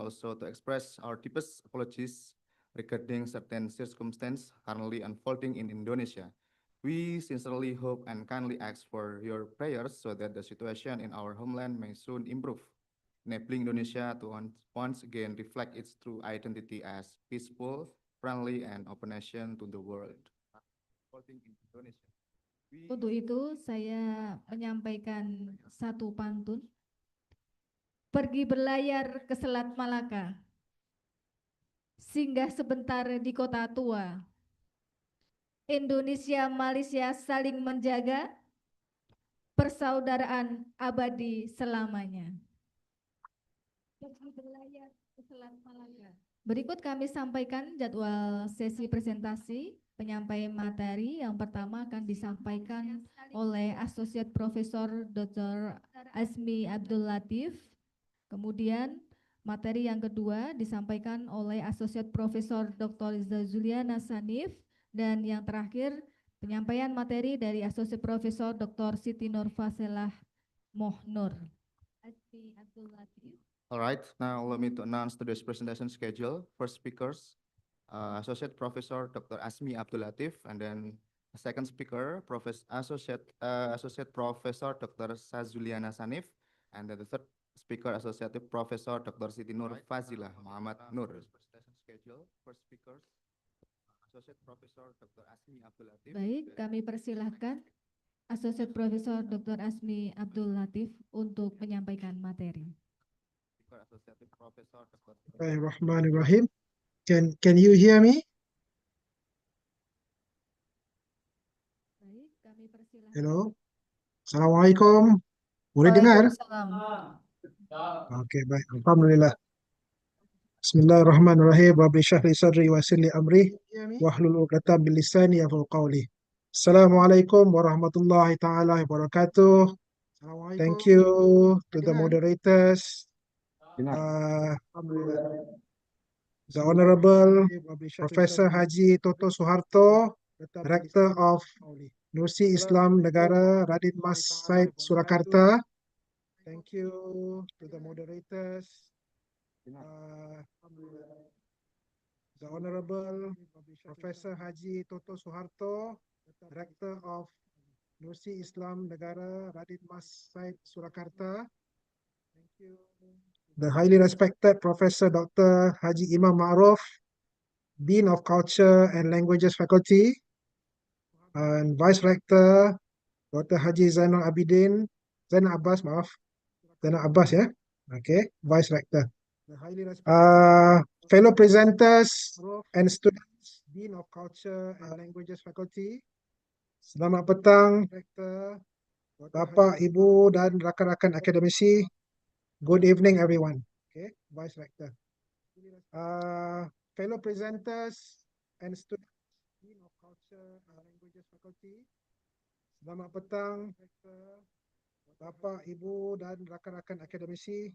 also to express our deepest apologies regarding certain circumstances currently unfolding in Indonesia. We sincerely hope and kindly ask for your prayers so that the situation in our homeland may soon improve, enabling Indonesia to once again reflect its true identity as peaceful, friendly, and open nation to the world. Unfolding in Indonesia. Untuk itu saya menyampaikan satu pantun. Pergi berlayar ke Selat Malaka, singgah sebentar di kota tua. Indonesia Malaysia saling menjaga, persaudaraan abadi selamanya. Pergi berlayar ke Selat Malaka. Berikut kami sampaikan jadwal sesi presentasi. Penyampaian materi yang pertama akan disampaikan oleh Associate Profesor Dr. Asmi Abdul Latif. Kemudian materi yang kedua disampaikan oleh Associate Profesor Dr. Zuliana Sanif. Dan yang terakhir penyampaian materi dari Associate Profesor Dr. Siti Nur Faselah Mohnur. Asmi Abdul Latif. All right, now let me to announce today's presentation schedule. First speakers, Associate Professor Dr. Asmi Abdul Latif, and then second speaker, Associate Professor Dr. Sazuliana Sanif, and then the third speaker, Associate Professor Dr. Siti Nur Fazilah Muhammad Nur. Presentation schedule. First speakers, Associate Professor Dr. Asmi Abdul Latif. Baik, kami persilahkan Associate Professor Dr. Asmi Abdul Latif untuk menyampaikan materi. Bismillahirrahmanirrahim. Can you hear me? Baik, kami persilahkan. Hello. Assalamualaikum. Boleh dengar? Waalaikumsalam. Okey, baik. Alhamdulillah. Bismillahirrahmanirrahim. Rabbi shrah li sadri wa yassir li amri wahlul 'uqdatam min lisani yafqahu qawli. Assalamualaikum warahmatullahi taala wabarakatuh. Thank you to the moderators. The Honorable Professor Haji Toto Suharto, Director of Nursi Islam Negara Radin Mas Said Surakarta. Thank you to the moderators. The Honorable Professor Haji Toto Suharto, Director of Nursi Islam Negara Radin Mas Said Surakarta. Thank you. The highly respected Professor Dr. Haji Imam Ma'ruf, Dean of Culture and Languages Faculty, and Vice Rector Dr. Haji Zainal Abbas, ya. Okay, Vice Rector. Fellow presenters and students, Dean of Culture and Languages Faculty, selamat petang, Bapak, Ibu, dan rakan-rakan akademisi. Good evening, everyone. Okay, Vice Rector. Fellow presenters and students, Dean of Culture and Languages Faculty, selamat petang, Bapak, Ibu, dan rakan-rakan akademisi.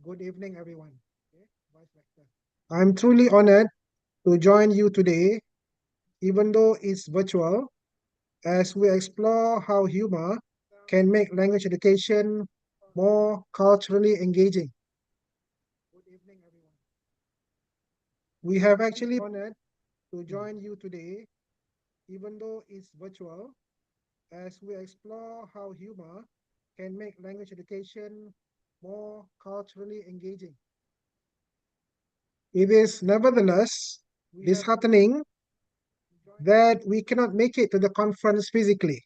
Good evening, everyone. Okay, Vice Rector. I'm truly honored to join you today, even though it's virtual, as we explore how humor can make language education more culturally engaging. Good evening, everyone. We have actually honored to join you today, even though it's virtual, as we explore how humor can make language education more culturally engaging. It is nevertheless disheartening that we cannot make it to the conference physically.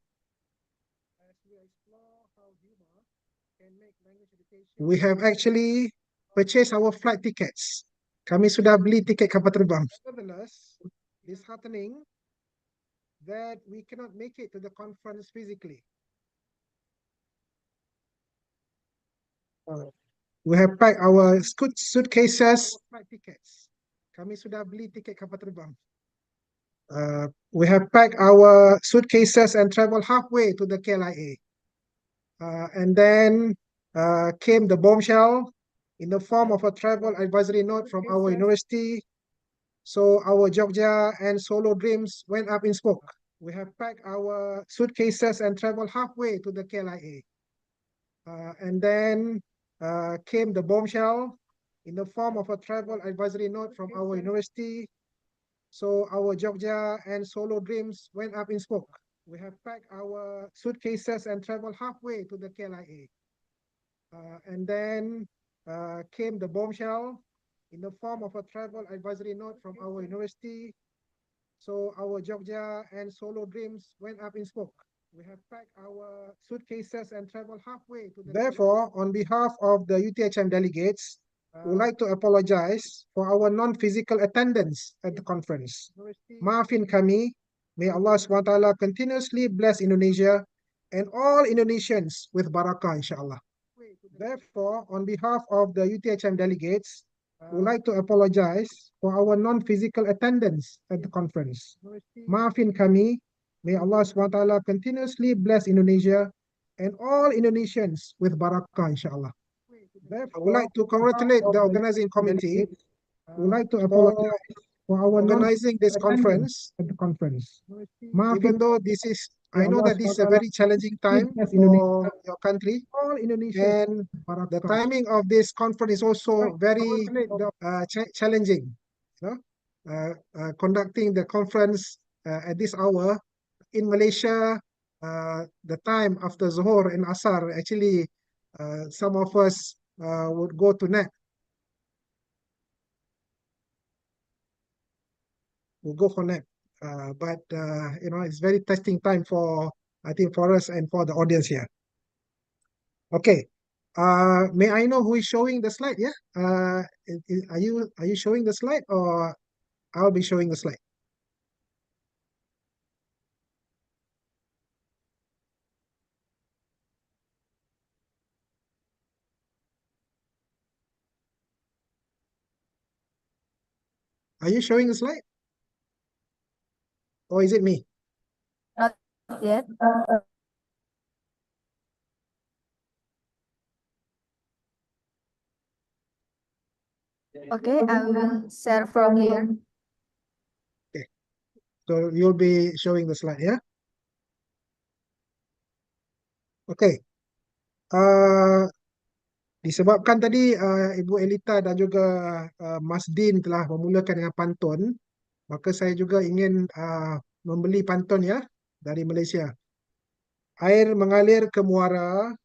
We have actually purchased our flight tickets. Kami sudah beli tiket kapal terbang. Nevertheless, disheartening that we cannot make it to the conference physically. We have packed our suitcases. Flight tickets. Kami sudah beli tiket kapal terbang. We have packed our suitcases and traveled halfway to the KLIA. And then came the bombshell in the form of a travel advisory note from our university. So our Jogja and Solo dreams went up in smoke. We have packed our suitcases and traveled halfway to the KLIA. And then came the bombshell in the form of a travel advisory note from our university. So our Jogja and Solo dreams went up in smoke. We have packed our suitcases and traveled halfway to the KLIA. And then came the bombshell in the form of a travel advisory note from our university. So our Jogja and Solo dreams went up in smoke. We have packed our suitcases and traveled halfway to the. Therefore, on behalf of the UTHM delegates, we would like to apologize for our non-physical attendance at the conference. Maafin kami. May Allah SWT continuously bless Indonesia and all Indonesians with barakah, inshallah. Therefore, on behalf of the UTHM delegates, we would like to apologize for our non-physical attendance at the conference. Maafin kami. May Allah SWT continuously bless Indonesia and all Indonesians with barakah, inshallah. I would like to congratulate the organizing committee. I would like to apologize for our organizing this conference at the conference. Even though this is, I know that this is a very challenging time for your country, and the timing of this conference is also very challenging. You know, conducting the conference at this hour in Malaysia, the time after Zuhur and Asar, actually, some of us would go to nap. We'll go for nap. But you know, it's very testing time for, I think, for us and for the audience here. Okay. May I know who is showing the slide? Yeah. Are you showing the slide, or I'll be showing the slide? Are you showing the slide? Or is it me? Not yet. Okay, I will share from here. Okay. So you'll be showing the slide, yeah? Okay. Disebabkan tadi Ibu Elita dan juga Mas Din telah memulakan dengan pantun, maka saya juga ingin membeli pantun ya dari Malaysia. Air mengalir ke muara,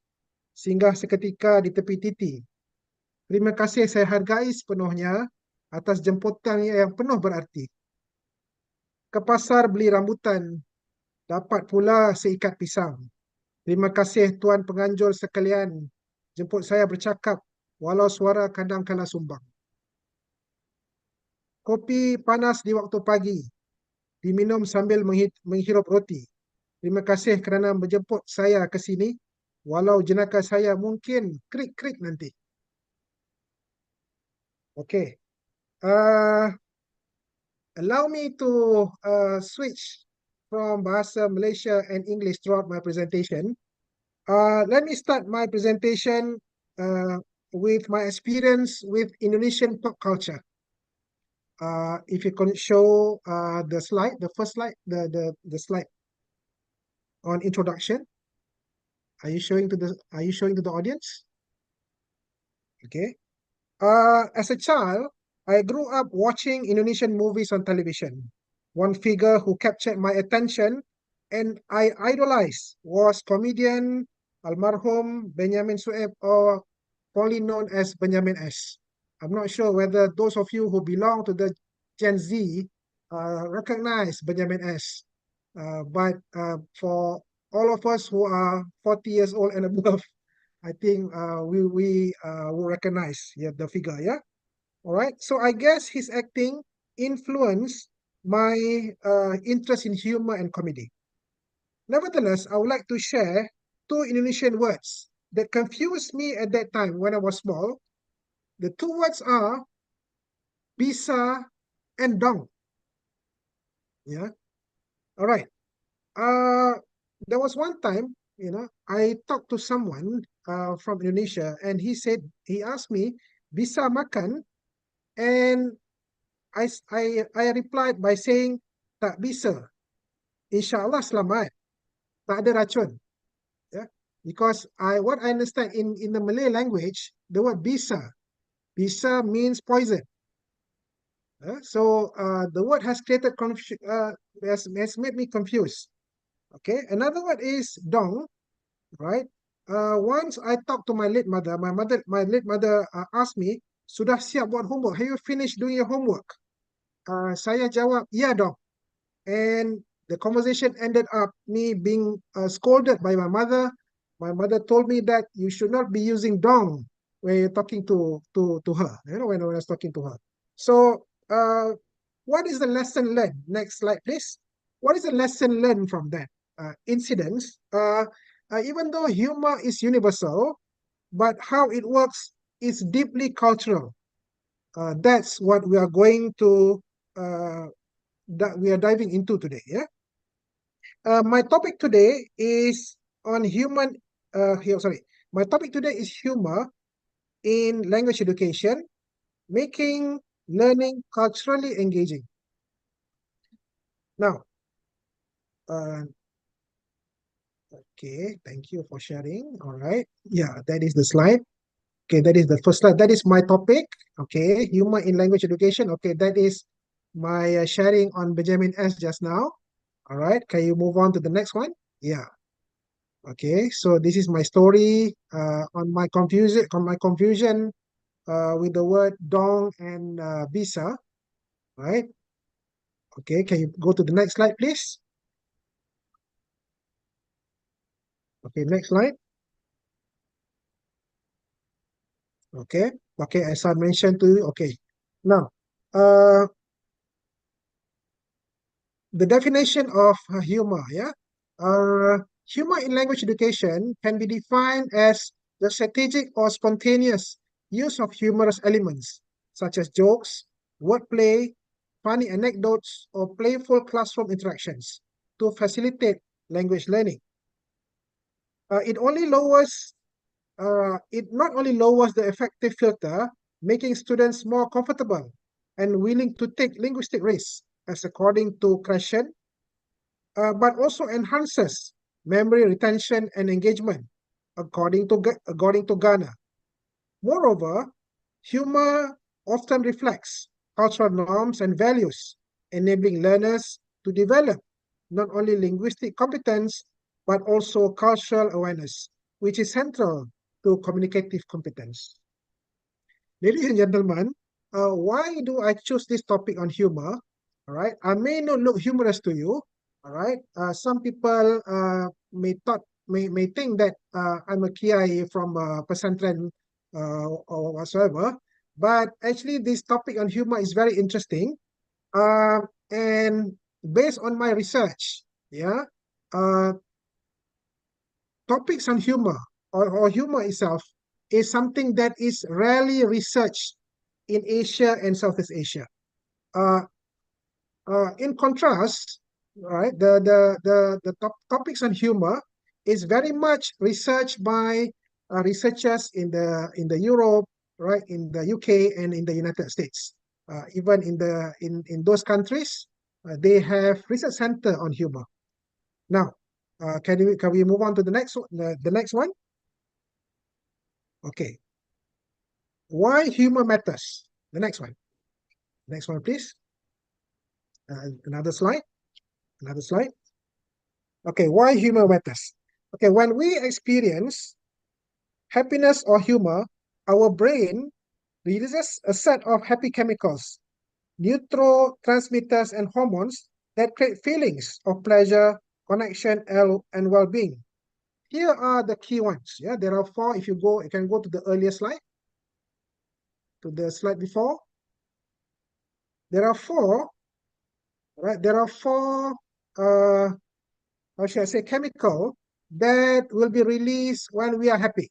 singgah seketika di tepi titi. Terima kasih saya hargai sepenuhnya atas jemputan yang penuh berarti. Ke pasar beli rambutan, dapat pula seikat pisang. Terima kasih Tuan Penganjur sekalian, jemput saya bercakap walau suara kadang-kala sumbang. Kopi panas di waktu pagi, diminum sambil menghirup roti. Terima kasih kerana menjemput saya ke sini, walau jenaka saya mungkin krik-krik nanti. Okay. Allow me to switch from Bahasa Malaysia and English throughout my presentation. Let me start my presentation with my experience with Indonesian pop culture. If you can show the slide, the first slide, the slide on introduction. Are you showing to the audience? Okay. As a child, I grew up watching Indonesian movies on television. One figure who captured my attention and I idolized was comedian almarhum Benyamin Sueb, or fondly known as Benyamin S. I'm not sure whether those of you who belong to the Gen Z recognize Benyamin S. But for all of us who are 40 years old and above, I think we will recognize the figure, yeah? All right, so I guess his acting influenced my interest in humor and comedy. Nevertheless, I would like to share two Indonesian words that confused me at that time when I was small. The two words are bisa and dong. Yeah. All right. There was one time, I talked to someone from Indonesia, and he asked me, bisa makan? And I replied by saying, tak bisa. Inshallah selamat. Tak ada racun. Yeah. Because what I understand in the Malay language, the word bisa Bisa means poison. So the word has created has made me confused. Okay, another word is dong, right? Once I talked to my late mother, my late mother asked me, sudah siap buat homework? Have you finished doing your homework? Saya jawab, ya dong. And the conversation ended up me being scolded by my mother. My mother told me that you should not be using dong when you're talking to her, when I was talking to her. So what is the lesson learned? Next slide, please. What is the lesson learned from that incidents? Even though humor is universal, but how it works is deeply cultural. That's what we are going to that we are diving into today. Yeah. My topic today is on human. Sorry. My topic today is humor in language education, making learning culturally engaging. Now, okay, thank you for sharing. All right. Yeah, that is the slide. Okay, that is the first slide. That is my topic. Okay, humor in language education. Okay, that is my sharing on Benjamin S just now. All right, can you move on to the next one? Yeah. Okay, so this is my story on my confusion with the word dong and bisa, right? Okay, can you go to the next slide, please? Okay, next slide. Okay, okay, as I mentioned to you, okay. Now, the definition of humor, yeah? Humor in language education can be defined as the strategic or spontaneous use of humorous elements, such as jokes, wordplay, funny anecdotes, or playful classroom interactions to facilitate language learning. It not only lowers the effective filter, making students more comfortable and willing to take linguistic risks, as according to Krashen, but also enhances memory retention and engagement, according to Ghana. Moreover, humor often reflects cultural norms and values, enabling learners to develop not only linguistic competence, but also cultural awareness, which is central to communicative competence. Ladies and gentlemen, why do I choose this topic on humor? All right, I may not look humorous to you. All right, some people may think that I'm a kiai from pesantren or whatsoever, but actually this topic on humor is very interesting. And based on my research, yeah, topics on humor or humor itself is something that is rarely researched in Asia and Southeast Asia. In contrast, right, the topics on humor is very much researched by researchers in the Europe, right, in the UK and in the United States. Even in those countries, they have research center on humor. Now, can we move on to the next one? Okay. Why humor matters? The next one. Next one, please. Another slide. Another slide. Okay, why humor matters? Okay, when we experience happiness or humor, our brain releases a set of happy chemicals, neurotransmitters, and hormones that create feelings of pleasure, connection, and well-being. Here are the key ones. Yeah, there are 4. If you can go to the earlier slide, to the slide before. There are 4, right? There are 4, how should I say, chemical that will be released when we are happy.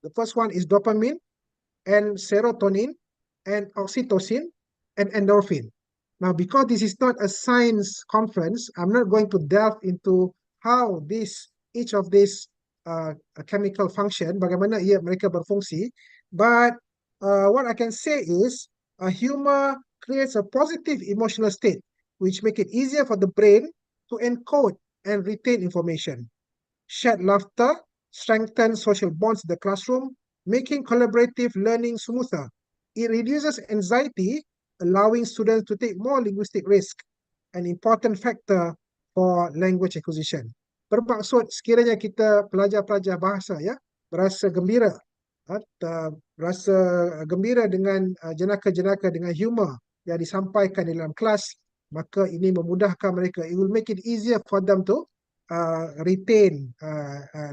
The first one is dopamine and serotonin and oxytocin and endorphin. Now, because this is not a science conference, I'm not going to delve into how each of these chemical function, bagaimana mereka berfungsi. But what I can say is humor creates a positive emotional state, which make it easier for the brain to encode and retain information. Shared laughter strengthens social bonds in the classroom, making collaborative learning smoother. It reduces anxiety, allowing students to take more linguistic risk, an important factor for language acquisition. Bermaksud sekiranya kita pelajar-pelajar bahasa ya berasa gembira, berasa gembira dengan jenaka-jenaka dengan humor yang disampaikan dalam kelas, maka ini memudahkan mereka. It will make it easier for them to retain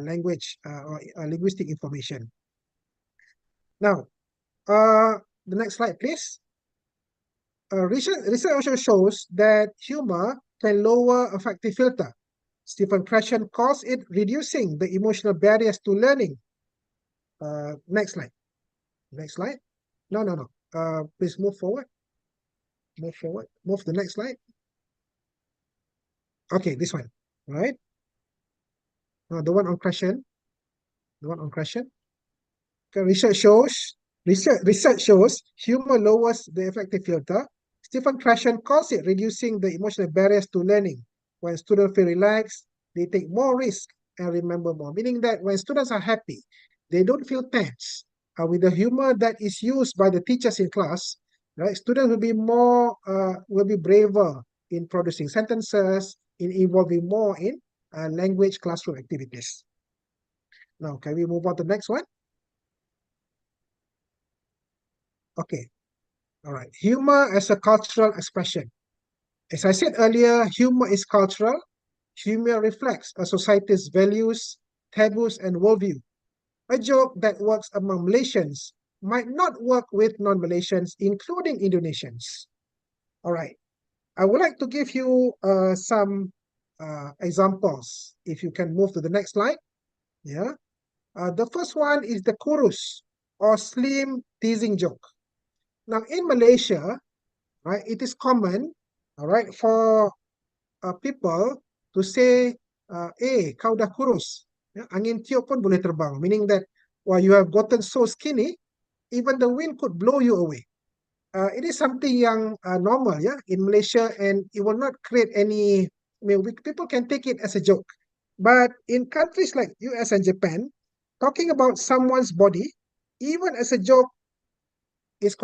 language or linguistic information. Now, the next slide, please. Research also shows that humor can lower affective filter. Stephen Krashen calls it reducing the emotional barriers to learning. Next slide. Next slide. No. Please move forward. Move forward. Move to the next slide. Okay, this one. All right. The one on Krashen. The one on Krashen. Okay, research shows humor lowers the affective filter. Stephen Krashen calls it reducing the emotional barriers to learning. When students feel relaxed, they take more risk and remember more. Meaning that when students are happy, they don't feel tense. With the humor that is used by the teachers in class, right? Students will be braver in producing sentences, in involving more in language classroom activities. Now, can we move on to the next one? Okay. All right. Humor as a cultural expression. As I said earlier, humor is cultural. Humor reflects a society's values, taboos, and worldview. A joke that works among Malaysians might not work with non-Malaysians, including Indonesians. All right. I would like to give you some examples. If you can move to the next slide. Yeah. The first one is the kurus or slim teasing joke. Now, in Malaysia, right, it is common, all right, for people to say, kau dah kurus. Ya, angin tiup pun boleh terbang. Meaning that, while you have gotten so skinny, even the wind could blow you away. It is something yang normal, yeah, in Malaysia, and it will not create any, people can take it as a joke. But in countries like US and Japan, talking about someone's body, even as a joke, is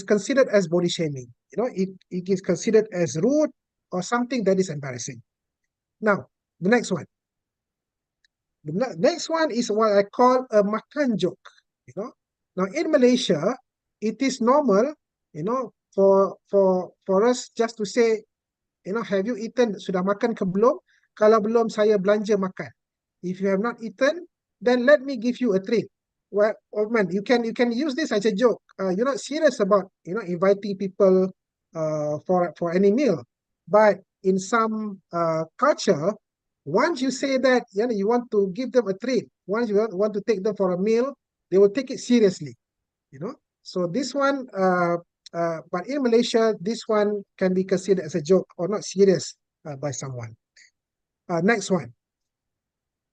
considered as body shaming. It is considered as rude or something that is embarrassing. Now, the next one. The next one is what I call a makan joke. Now in Malaysia, it is normal, for us just to say, have you eaten? Sudah makan ke belum? Kalau belum, saya belanja makan. If you have not eaten, then let me give you a treat. Well, oh man, you can use this as a joke. You're not serious about inviting people for any meal, but in some culture, once you say that you want to give them a treat, once you want to take them for a meal, they will take it seriously. So this one, but in Malaysia, this one can be considered as a joke or not serious by someone. Next one.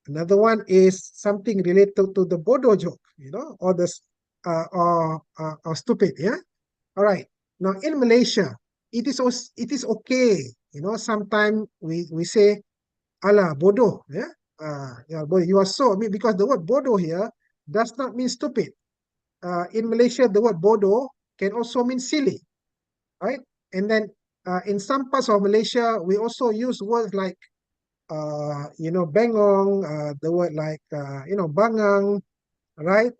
Another one is something related to the bodoh joke, or the or stupid, yeah. All right. Now in Malaysia, it is okay, sometimes we say, "Alah bodoh," yeah. You are so, because the word bodoh here does not mean stupid. In Malaysia, the word bodoh can also mean silly, right? And then in some parts of Malaysia, we also use words like bengong, the word like, bangang, right?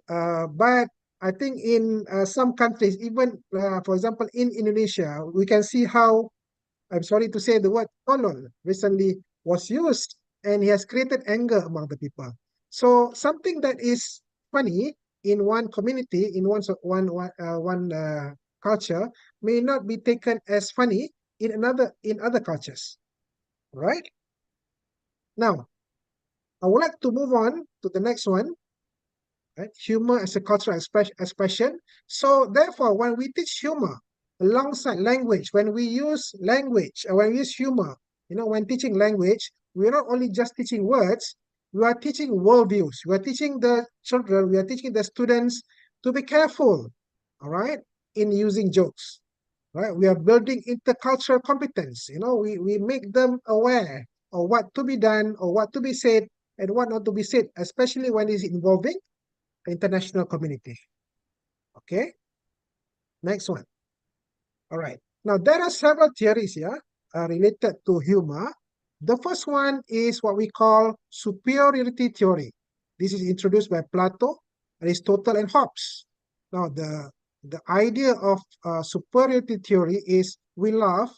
But I think in some countries, even for example, in Indonesia, we can see how, I'm sorry to say, the word tolol recently was used, and it has created anger among the people. So something that is funny in one community, in one culture, may not be taken as funny in other cultures, right? Now, I would like to move on to the next one, right? Humor as a cultural expression. So therefore, when we teach humor alongside language, when we use language, when we use humor, when teaching language, we're not only just teaching words, we are teaching worldviews. We are teaching the children, we are teaching the students to be careful, all right, in using jokes, right? We are building intercultural competence. We make them aware of what to be done or what to be said and what not to be said, especially when it's involving international community. Okay. Next one. All right. Now, there are several theories here related to humor. The first one is what we call superiority theory. This is introduced by Plato, Aristotle, and Hobbes. Now, the idea of superiority theory is we laugh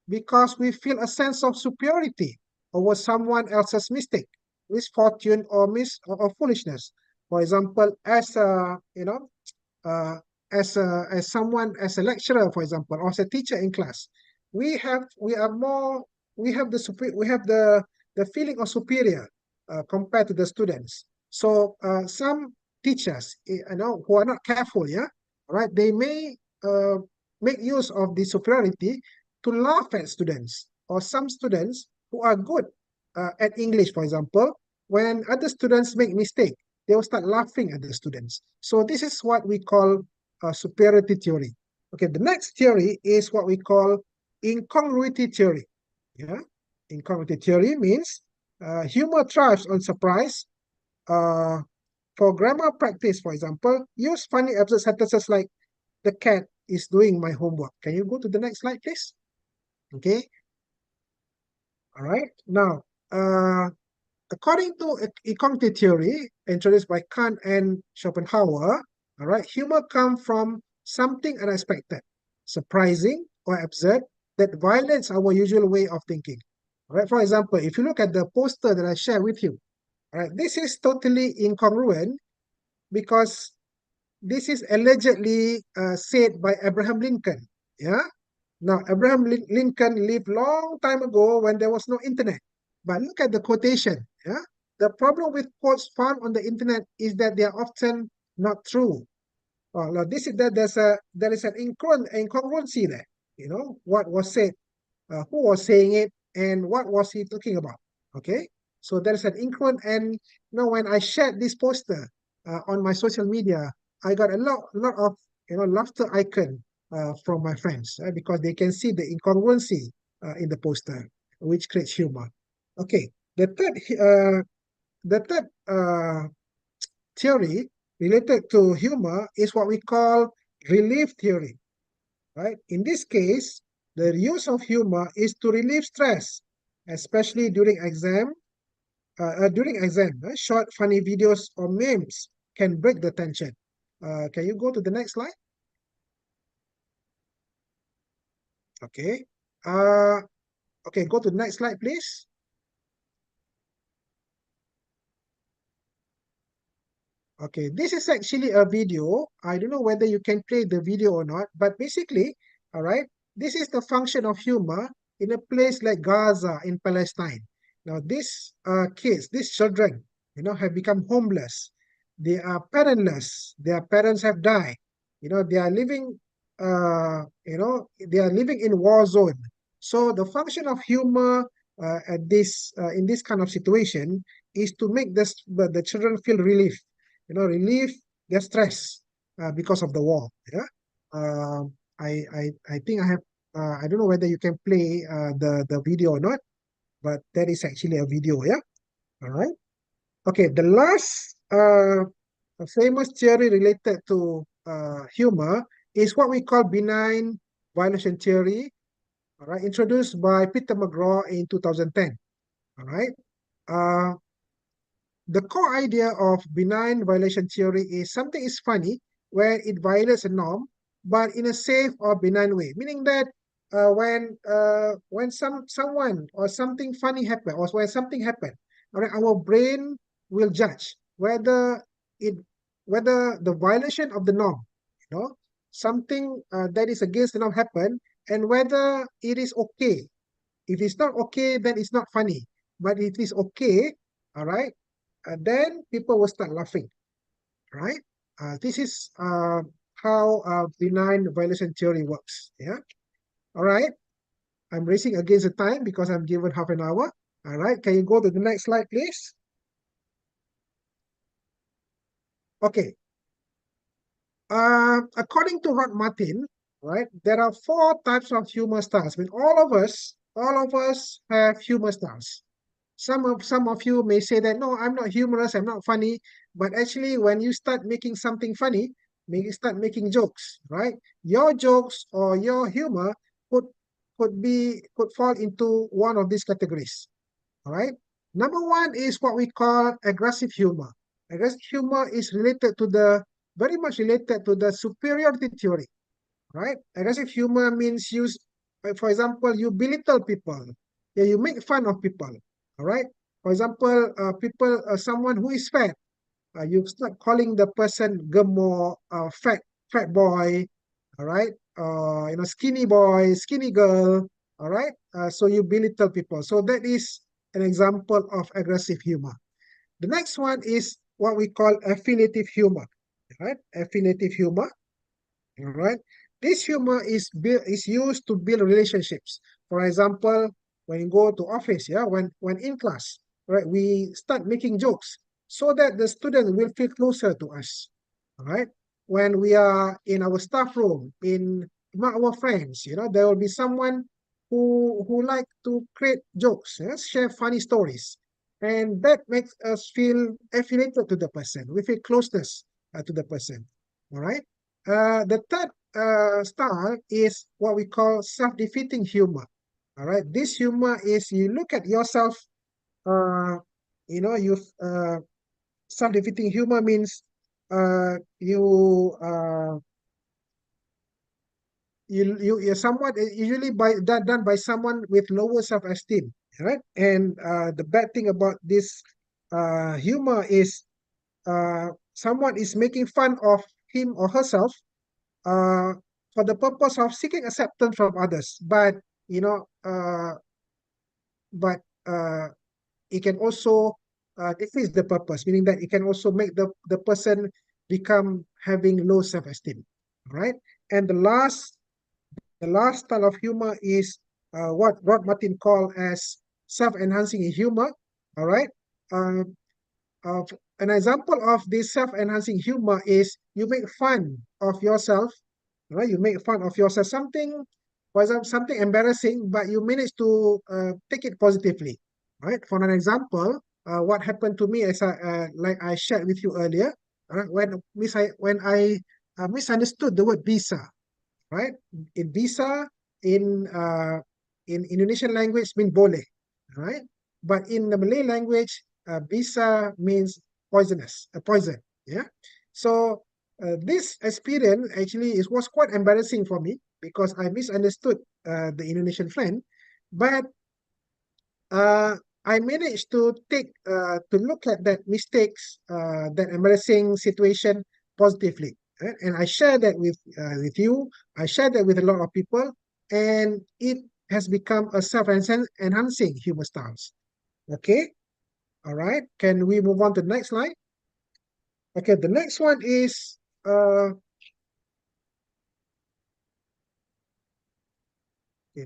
because we feel a sense of superiority over someone else's mistake, misfortune, or foolishness. For example, as uh, as someone as a lecturer, for example, or as a teacher in class, we have the feeling of superior compared to the students. So some teachers, who are not careful, right, they may make use of the superiority to laugh at students, or some students who are good at English, for example, when other students make mistake, they will start laughing at the students. So this is what we call superiority theory. Okay, the next theory is what we call incongruity theory. Yeah, incongruity theory means humor thrives on surprise. For grammar practice, for example, use funny absurd sentences like "the cat is doing my homework." Can you go to the next slide, please? Okay. All right. Now, according to economic theory introduced by Kant and Schopenhauer, all right, humor comes from something unexpected, surprising, or absurd that violates our usual way of thinking. All right, for example, if you look at the poster that I share with you, all right, this is totally incongruent because this is allegedly said by Abraham Lincoln. Yeah. Now, Abraham Lincoln lived long time ago when there was no internet. But look at the quotation. Yeah. The problem with quotes found on the internet is that they are often not true. Now there is an incongruency there. What was said, who was saying it, and what was he talking about. Okay. So there is an incongruent, and when I shared this poster on my social media, I got a lot of laughter icon from my friends because they can see the incongruency in the poster, which creates humor. Okay, the third theory related to humor is what we call relief theory. Right? In this case, the use of humor is to relieve stress, especially during exam. Short, funny videos or memes can break the tension. Can you go to the next slide? Okay. Okay, go to the next slide, please. Okay, this is actually a video. I don't know whether you can play the video or not, but basically, all right, this is the function of humor in a place like Gaza in Palestine. Now, these these children, have become homeless. They are parentless. Their parents have died. They are living, they are living in war zone. So the function of humor in this kind of situation is to make the children feel relief, relieve their stress because of the war. Yeah. I think I have. I don't know whether you can play the video or not, but that is actually a video. Yeah. All right. Okay. The last famous theory related to humor is what we call benign violation theory. All right. Introduced by Peter McGraw in 2010. All right. The core idea of benign violation theory is something is funny where it violates a norm, but in a safe or benign way. Meaning that when someone or something funny happen, or when something happen, all right, our brain will judge whether it whether the violation of the norm, something that is against the norm happen, and whether it is okay. If it's not okay, then it's not funny. But if it's okay, all right, then people will start laughing, right? This is how benign violation theory works. Yeah. All right. I'm racing against the time because I'm given half an hour. All right. Can you go to the next slide, please? Okay. According to Rod Martin, right, there are 4 types of humor styles. I mean, all of us have humor styles. Some of you may say that, no, I'm not humorous, I'm not funny. But actually, when you start making something funny, start making jokes, right? Your jokes or your humor could fall into one of these categories. All right. Number one is what we call aggressive humor. Aggressive humor is very much related to the superiority theory, right? Aggressive humor means for example, you belittle people. Yeah, you make fun of people. All right. For example, someone who is fat, you start calling the person gemuk, fat boy, all right, skinny boy, skinny girl, all right. So you belittle people. So that is an example of aggressive humor. The next one is what we call affiliative humor, right? Affiliative humor, all right. This humor is used to build relationships. For example, when you go to office, yeah, when in class, right, we start making jokes so that the student will feel closer to us. All right. When we are in our staff room, among our friends, there will be someone who like to create jokes, yes, share funny stories, and that makes us feel affiliated to the person. We feel closeness to the person. All right. The third style is what we call self-defeating humor. All right, this humor is you look at yourself. Uh, you self-defeating humor means you're somewhat usually done by someone with lower self-esteem, right? And the bad thing about this humor is someone is making fun of him or herself uh, for the purpose of seeking acceptance from others. But you know, uh, but it can also defeat the purpose, meaning that it can also make the person become having low self-esteem. Right? And the last style of humor is what Rod Martin called as self-enhancing humor. All right. Uh, of an example of this self-enhancing humor is you make fun of yourself, right? You make fun of yourself, for example, something embarrassing, but you manage to take it positively, right? For an example, what happened to me as like I shared with you earlier, right? When I misunderstood the word visa, right? In visa, in Indonesian language mean boleh, right? But in the Malay language, visa means poison. Yeah. So this experience actually was quite embarrassing for me because I misunderstood the Indonesian friend, but uh, I managed to look at that mistakes, that embarrassing situation positively, right? And I share that with you. I share that with a lot of people, and it has become a self-enhancing humor styles. Okay, all right. Can we move on to the next slide? Okay, the next one is okay,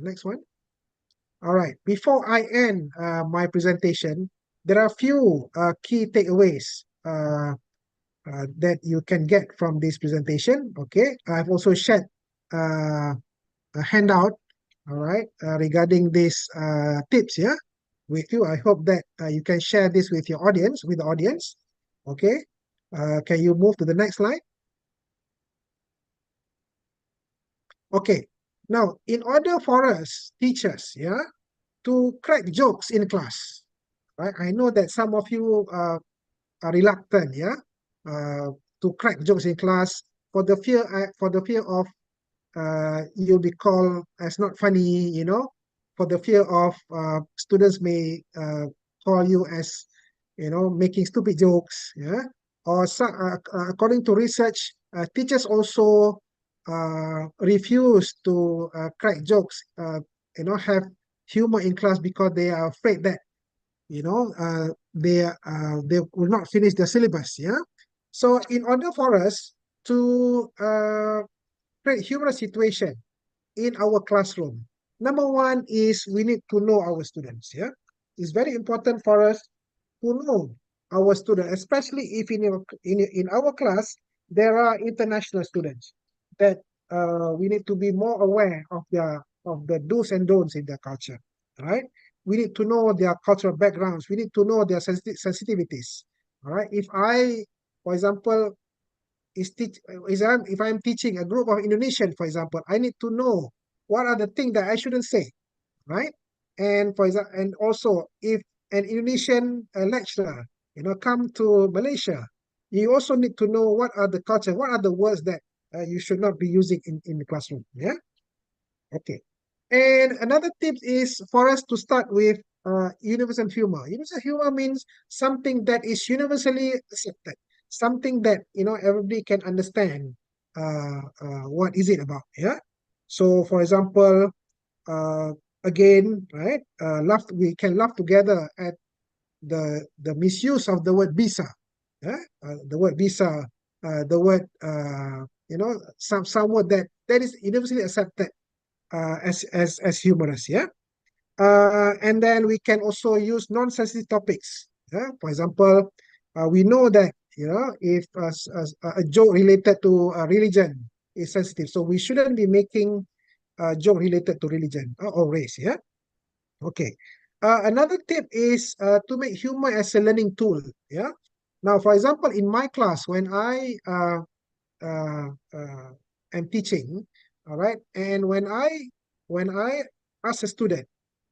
next one. All right. Before I end my presentation, there are a few key takeaways that you can get from this presentation. Okay, I've also shared a handout, all right, regarding these tips here with you. I hope that you can share this with the audience. Okay, can you move to the next slide? Okay, now in order for us teachers, yeah, to crack jokes in class, right? I know that some of you are reluctant, yeah, to crack jokes in class for the fear of you'll be called as not funny, for the fear of students may call you as, making stupid jokes, yeah. Or according to research, teachers also refuse to crack jokes, have humor in class because they are afraid that, they will not finish the syllabus, yeah. So in order for us to create humorous situation in our classroom, number one is we need to know our students. Yeah, it's very important for us to know our students, especially if in our class there are international students that we need to be more aware of the do's and don'ts in their culture. Right? We need to know their cultural backgrounds. We need to know their sensitivities. All right. For example, if I'm teaching a group of Indonesian, for example, I need to know what are the things that I shouldn't say, right? And for example, and also if an Indonesian lecturer, come to Malaysia, you also need to know what are the culture, what are the words that you should not be using in the classroom. Yeah. Okay. And another tip is for us to start with universal humor. Universal humor means something that is universally accepted, something that everybody can understand. What is it about? Yeah. So, for example, uh, again, right? Laugh. We can laugh together at the misuse of the word bisa. Yeah. The word bisa. The word some word that is universally accepted as humorous, yeah. And then we can also use non-sensitive topics. Yeah? For example, we know that if a joke related to religion is sensitive, so we shouldn't be making a joke related to religion or race. Yeah. Okay. Another tip is to make humor as a learning tool. Yeah. Now, for example, in my class, when I uh, uh, am teaching, all right, and when I ask a student,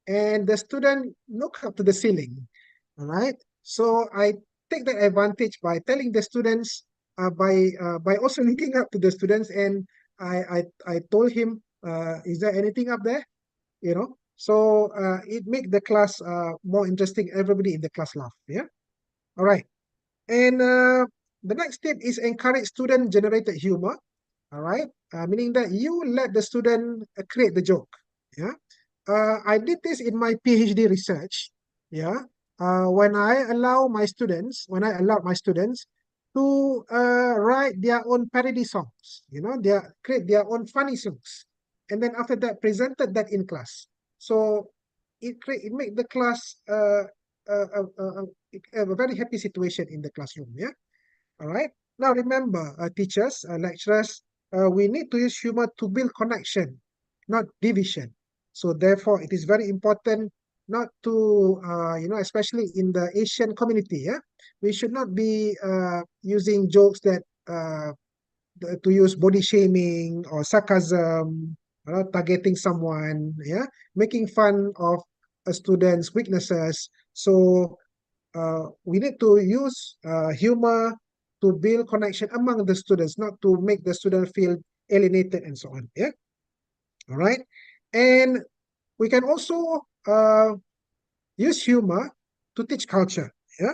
and the student look up to the ceiling, all right, so I take that advantage by telling the students, by also looking up to the students, and I told him, is there anything up there? So it make the class more interesting. Everybody in the class laugh. Yeah. All right. And the next tip is encourage student generated humor. All right, meaning that you let the student create the joke. Yeah, I did this in my PhD research. Yeah, when I allowed my students to write their own parody songs, they create their own funny songs, and then after that presented that in class. So it made the class a very happy situation in the classroom. Yeah. All right. Now remember, teachers, lecturers, we need to use humor to build connection, not division. So therefore, it is very important not to, especially in the Asian community, yeah, we should not be using jokes that to use body shaming or sarcasm, targeting someone, yeah, making fun of a student's weaknesses. So we need to use humor to build connection among the students, not to make the student feel alienated and so on. Yeah. All right. And we can also use humor to teach culture. Yeah.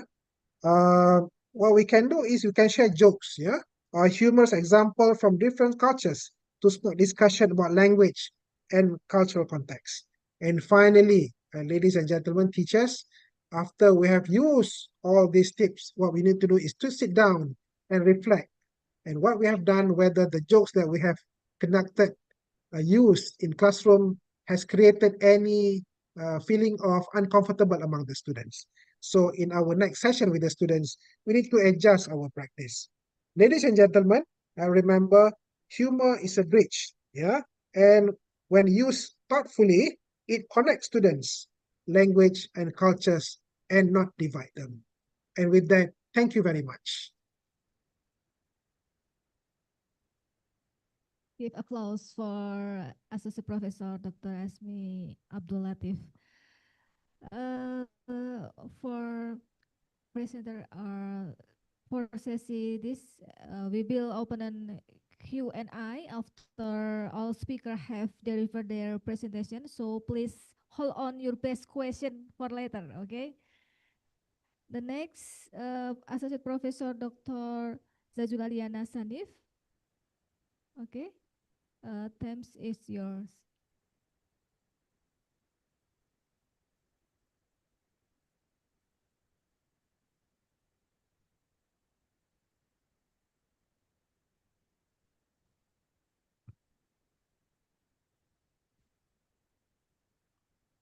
Uh, what we can do is we can share jokes. Yeah. Or humorous example from different cultures to spark discussion about language and cultural context. And finally, ladies and gentlemen, teachers, after we have used all these tips, what we need to do is to sit down and reflect and what we have done, whether the jokes that we have conducted, used in classroom has created any feeling of uncomfortable among the students. So in our next session with the students, we need to adjust our practice. Ladies and gentlemen, remember, humor is a bridge, yeah? And when used thoughtfully, it connects students, language and cultures, and not divide them. And with that, thank you very much. Give applause for Associate Professor Dr. Asmi Abdul Latif. For presenter for session this, we will open an Q&A after all speakers have delivered their presentation. So please hold on your best question for later, okay? The next, Associate Professor Dr. Zajulaliana Sanif. Okay, Thames is yours.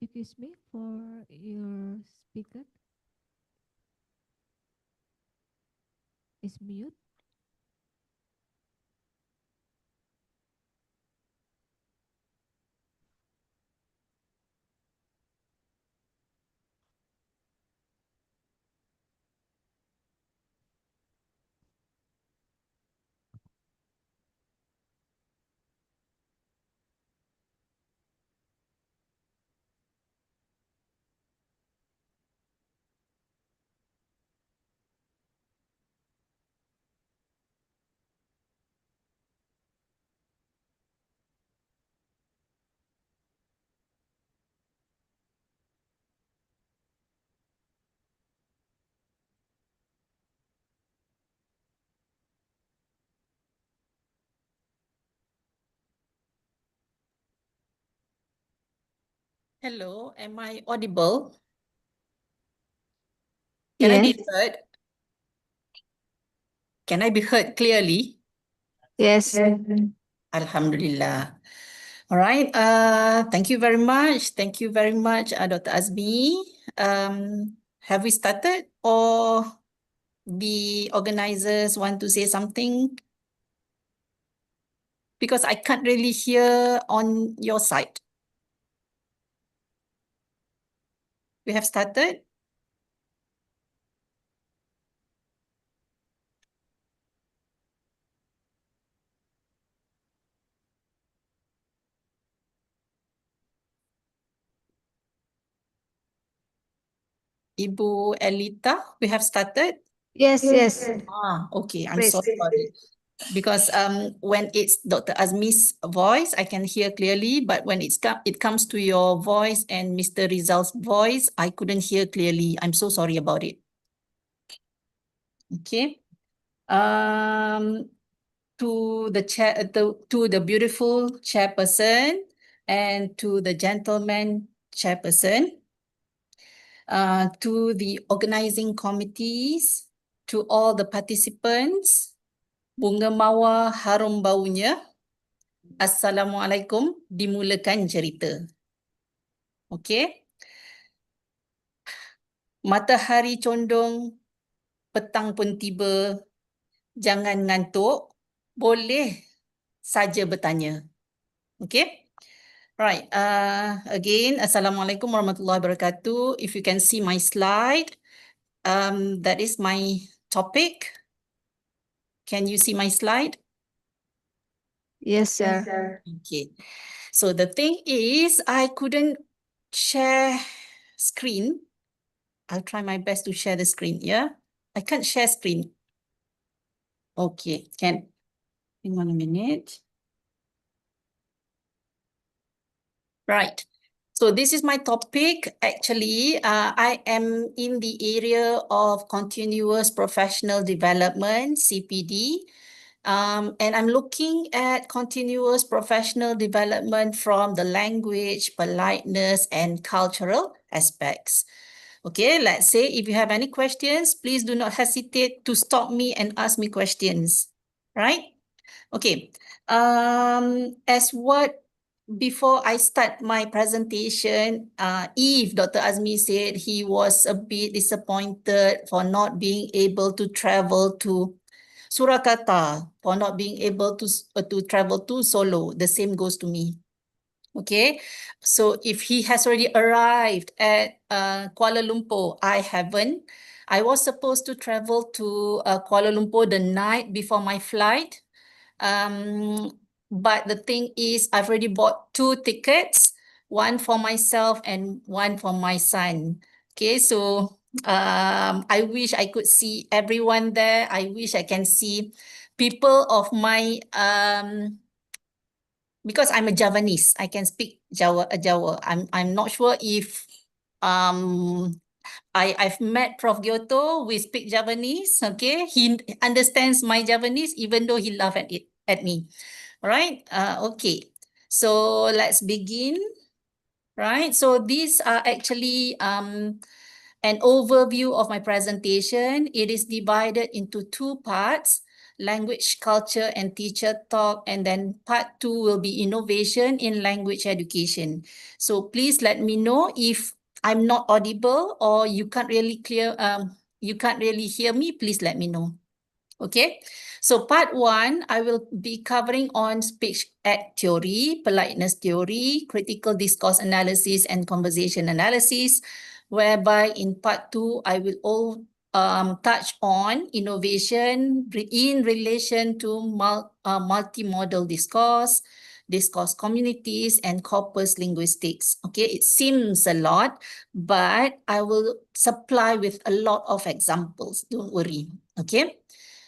Excuse me for your speaker is mute. Hello, am I audible? Can I be Yes. heard? Can I be heard clearly? Yes. Alhamdulillah. All right. Thank you very much. Thank you very much, Dr. Azmi. Have we started or the organizers want to say something? Because I can't really hear on your side. We have started. Ibu Elita, we have started. Yes, yes. Okay. I'm Please. so sorry. Because when it's Dr. Azmi's voice, I can hear clearly, but when it comes to your voice and Mr. Rizal's voice, I couldn't hear clearly. I'm so sorry about it. Okay. To the chair, to the beautiful chairperson and to the gentleman chairperson, to the organizing committees, to all the participants, bunga mawar harum baunya. Assalamualaikum, dimulakan cerita. Okey. Matahari condong, petang pun tiba. Jangan ngantuk, boleh saja bertanya. Okey. Right. Again, Assalamualaikum warahmatullahi wabarakatuh. If you can see my slide, that is my topic. Can you see my slide? Yes, sir. Okay. So the thing is, I couldn't share screen. I'll try my best to share the screen, yeah? I can't share screen. Okay, can. Hang on a minute. Right. So this is my topic. Actually, I am in the area of continuous professional development, CPD. And I'm looking at continuous professional development from the language, politeness, and cultural aspects. Okay, let's say if you have any questions, please do not hesitate to stop me and ask me questions, right? Okay, before I start my presentation, Dr. Azmi said he was a bit disappointed for not being able to travel to Surakarta, for not being able to travel to Solo. The same goes to me. Okay, so if he has already arrived at Kuala Lumpur, I haven't. I was supposed to travel to Kuala Lumpur the night before my flight. But the thing is, I've already bought 2 tickets, one for myself and one for my son. Okay, so I wish I could see everyone there. I wish I can see people of my because I'm a Javanese, I can speak Jawa. I'm not sure if I've met Prof. Gyoto. We speak Javanese. Okay, he understands my Javanese even though he laughed at me. All right. Okay. So let's begin. Right. So these are actually an overview of my presentation. It is divided into 2 parts: language, culture, and teacher talk. And then part 2 will be innovation in language education. So please let me know if I'm not audible or you can't really hear me. Please let me know. Okay, so part 1, I will be covering on speech act theory, politeness theory, critical discourse analysis, and conversation analysis, whereby in part 2, I will all touch on innovation in relation to multimodal discourse, discourse communities, and corpus linguistics. Okay, it seems a lot, but I will supply with a lot of examples. Don't worry. Okay.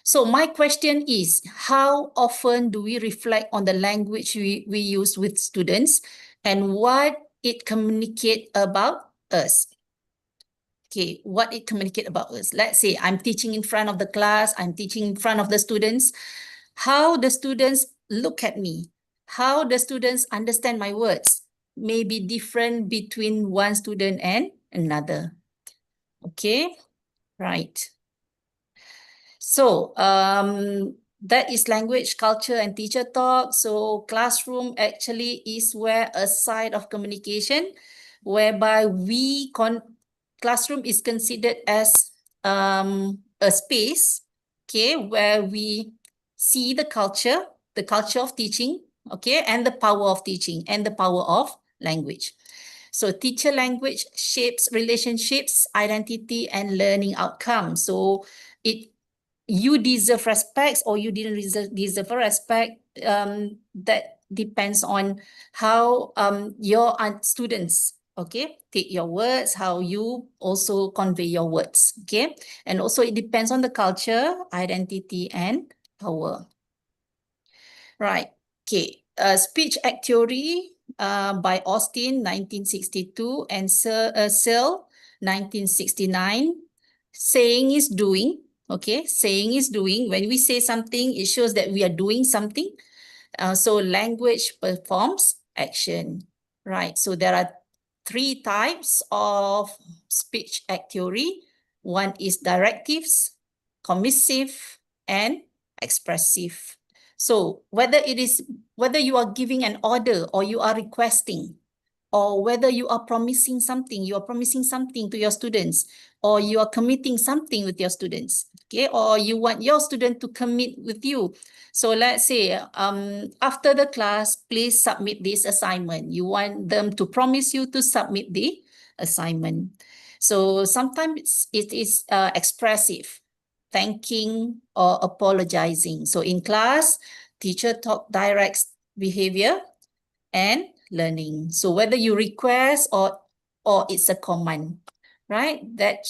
So my question is, how often do we reflect on the language we use with students and what it communicate about us? Okay, what it communicate about us. Let's say I'm teaching in front of the class, I'm teaching in front of the students. How the students look at me, how the students understand my words, may be different between one student and another. Okay, right. So that is language, culture, and teacher talk. So classroom actually is where a side of communication whereby classroom is considered as a space, okay, where we see the culture of teaching, okay, and the power of teaching and the power of language. So teacher language shapes relationships, identity, and learning outcomes. So you deserve respect or you didn't deserve a respect. That depends on how your students, okay, take your words, how you also convey your words, okay? And also it depends on the culture, identity, and power. Right, okay. Speech Act Theory by Austin, 1962, and Searle, 1969. Saying is doing, okay? Saying is doing. When we say something, it shows that we are doing something. So language performs action, right? So there are 3 types of Speech Act Theory. One is directives, commissive, and expressive. So whether you are giving an order or you are requesting, or whether you are promising something to your students, or you are committing something with your students, okay, or you want your student to commit with you. So let's say after the class, please submit this assignment. You want them to promise you to submit the assignment. So sometimes it is expressive, thanking or apologizing. So in class, teacher talk directs behavior and learning. So whether you request or it's a command, right? That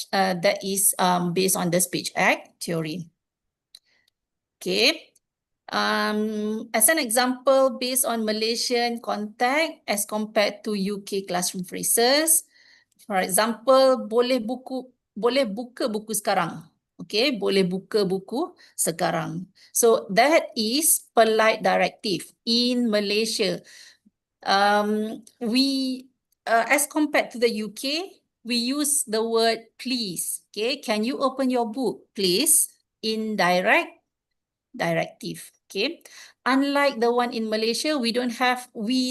is based on the Speech Act Theory. Okay. As an example, based on Malaysian context as compared to UK classroom phrases, for example, boleh buka buku sekarang. Okay, boleh buka buku sekarang. So that is polite directive in Malaysia. As compared to the UK, we use the word please. Okay, can you open your book, please? Indirect directive. Okay, unlike the one in Malaysia, we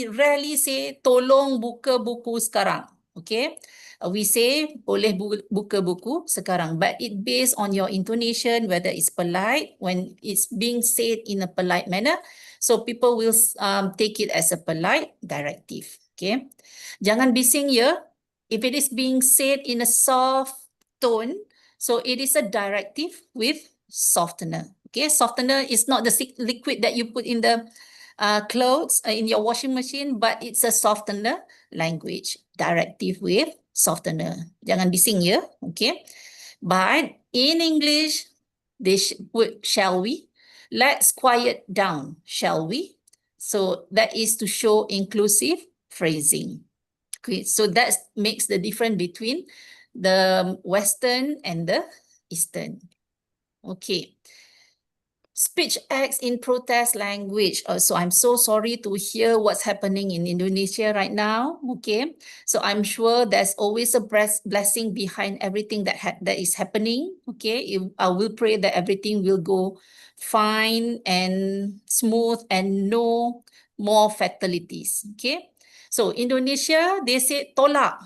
rarely say tolong buka buku sekarang. Okay, we say boleh buka buku sekarang, but it based on your intonation, whether it's polite, when it's being said in a polite manner. So people will take it as a polite directive. Okay, jangan bising ya. If it is being said in a soft tone, so it is a directive with softener. Okay, softener is not the liquid that you put in the clothes in your washing machine, but it's a softener language, directive with softener. Jangan bising ya, okay? But in English, they put shall we? Let's quiet down, shall we? So that is to show inclusive phrasing. Okay, so that makes the difference between the Western and the Eastern. Okay. Speech acts in protest language. So I'm so sorry to hear what's happening in Indonesia right now. Okay, so I'm sure there's always a blessing behind everything that is happening. Okay, I will pray that everything will go fine and smooth and no more fatalities. Okay, so Indonesia, they say tolak.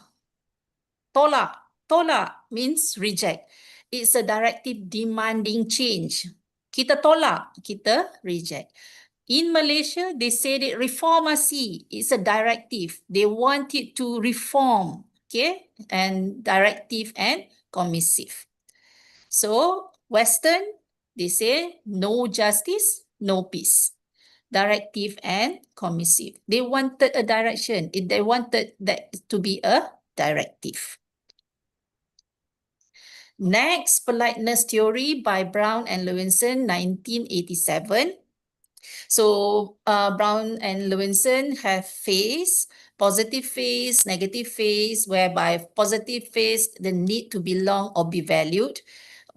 Tolak. Tolak means reject. It's a directive demanding change. Kita tolak, kita reject. In Malaysia, they said it reformasi. It's a directive. They want it to reform, okay? And directive and commissive. So Western, they say no justice, no peace. Directive and commissive. They wanted a direction. They wanted that to be a directive. Next, politeness theory by Brown and Lewinson, 1987. So Brown and Lewinson have phase, positive phase, negative phase, whereby positive phase, the need to belong or be valued,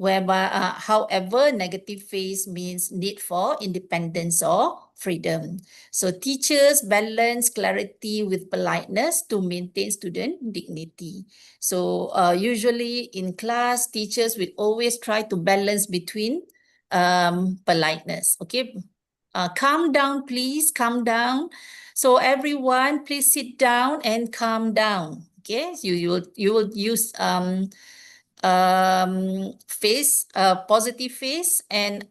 whereby, however, negative phase means need for independence or freedom. So teachers balance clarity with politeness to maintain student dignity. So usually in class, teachers will always try to balance between politeness. Okay, calm down, please, calm down. So everyone, please sit down and calm down. Okay, so you will use face, positive face, and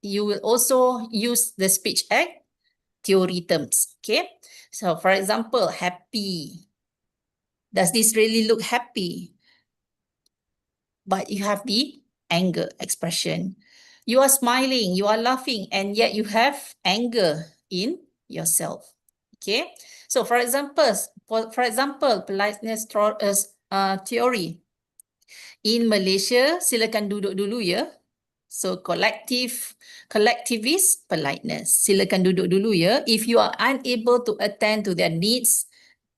you will also use the speech act theory terms. Okay, so for example, happy. Does this really look happy? But you have the anger expression. You are smiling, you are laughing, and yet you have anger in yourself. Okay, so for example, politeness theory. In Malaysia, silakan duduk dulu ya. So collectivist politeness. Silakan duduk dulu ya. If you are unable to attend to their needs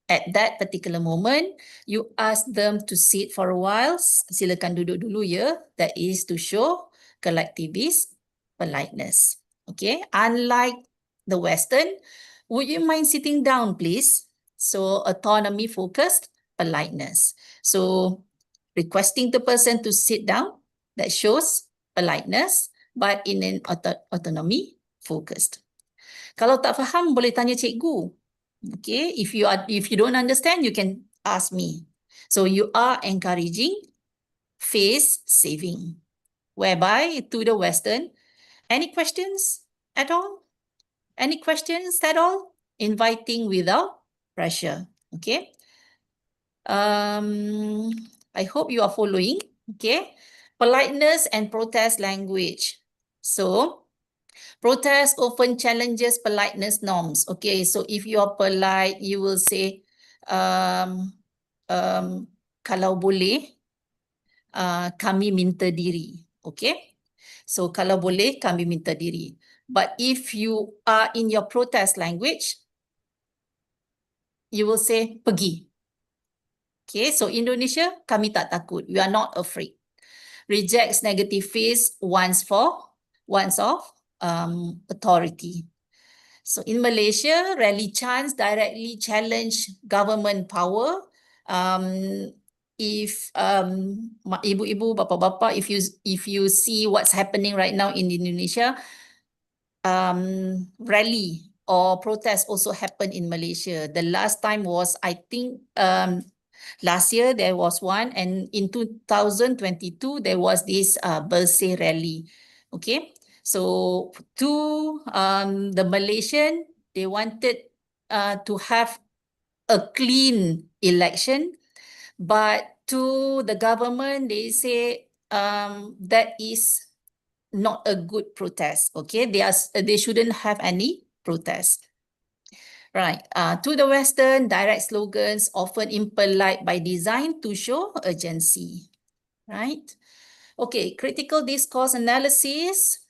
at that particular moment, you ask them to sit for a while. Silakan duduk dulu ya. That is to show collectivist politeness. Okay. Unlike the Western, would you mind sitting down, please? So autonomy focused politeness. So requesting the person to sit down, that shows politeness, but in an autonomy focused. Kalau tak faham, boleh tanya cikgu. Okay, if you don't understand, you can ask me. So you are encouraging face saving, whereby to the Western, any questions at all? Any questions at all? Inviting without pressure. Okay. I hope you are following. Okay. Politeness and protest language. So protest often challenges politeness norms. Okay, so if you are polite, you will say, kalau boleh, kami minta diri. Okay, so kalau boleh, kami minta diri. But if you are in your protest language, you will say pergi. Okay, so Indonesia, kami tak takut. We are not afraid. Rejects negative phase once of authority. So in Malaysia, rally chants directly challenge government power. If ibu-ibu, bapa-bapa, if you see what's happening right now in Indonesia, rally or protest also happened in Malaysia. The last time was, I think, last year there was one, and in 2022 there was this Bersih rally. Okay, so to the Malaysian, they wanted to have a clean election, but to the government they say that is not a good protest. Okay, they shouldn't have any protest. Right. To the Western, direct slogans often impolite by design to show urgency. Right. Okay. Critical discourse analysis.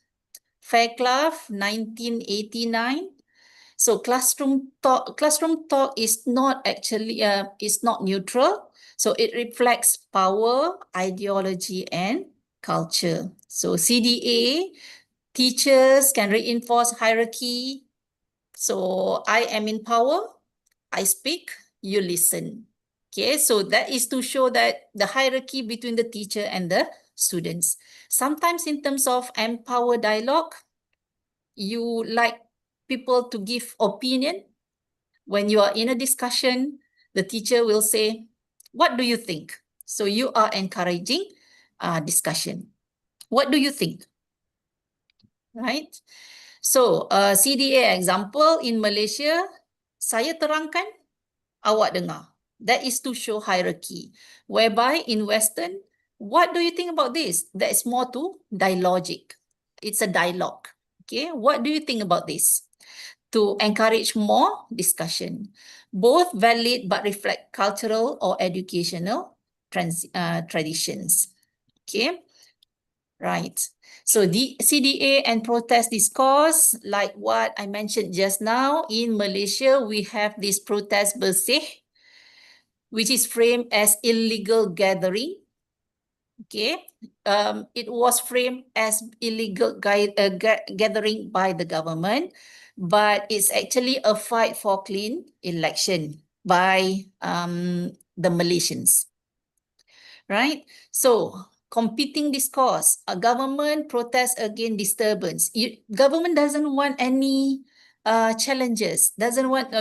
Fairclough, 1989. So classroom talk is not actually is not neutral. So it reflects power, ideology, and culture. So CDA, teachers can reinforce hierarchy. So I am in power, I speak, you listen. Okay, so that is to show that the hierarchy between the teacher and the students. Sometimes in terms of empower dialogue, you like people to give opinion. When you are in a discussion, the teacher will say, what do you think? So you are encouraging discussion. What do you think? Right? So CDA example in Malaysia, saya terangkan, awak dengar. That is to show hierarchy. Whereby in Western, what do you think about this? That is more to dialogic. It's a dialogue. Okay, what do you think about this? To encourage more discussion. Both valid but reflect cultural or educational traditions. Okay, right. So the CDA and protest discourse, like what I mentioned just now, in Malaysia, we have this protest bersih, which is framed as illegal gathering. Okay, it was framed as illegal gathering by the government, but it's actually a fight for clean election by the Malaysians, right? So competing discourse, a government protests against disturbance. Government doesn't want any challenges, doesn't want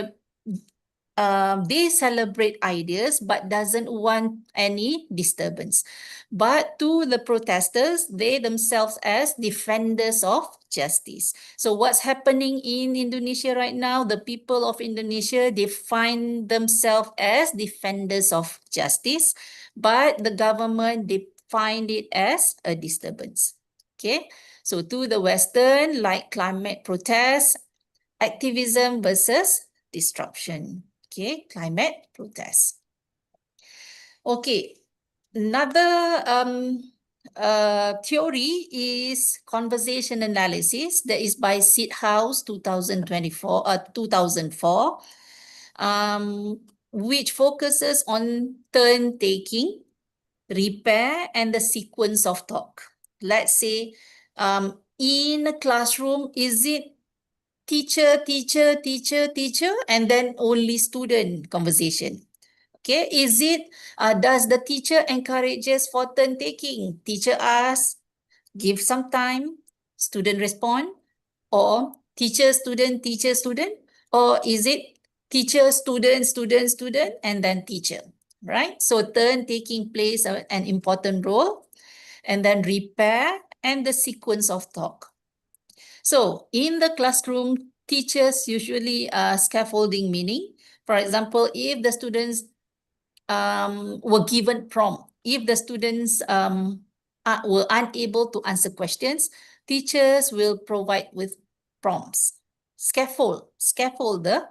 they celebrate ideas but doesn't want any disturbance. But to the protesters, they themselves as defenders of justice. So what's happening in Indonesia right now, the people of Indonesia define themselves as defenders of justice, but the government defined it as a disturbance. Okay, so to the Western, like climate protests, activism versus disruption. Okay, climate protest. Okay, another theory is conversation analysis that is by Sid House 2004, which focuses on turn taking, repair, and the sequence of talk. Let's say in a classroom, is it teacher, teacher, teacher, teacher, and then only student conversation? Okay, is it, does the teacher encourages for turn taking? Teacher asks, give some time, student respond, or teacher, student, or is it teacher, student, student, student, and then teacher, right? So turn taking plays an important role, and then repair and the sequence of talk. So in the classroom, teachers usually scaffolding meaning. For example, if the students were given prompt, if the students were unable to answer questions, teachers will provide with prompts, scaffold the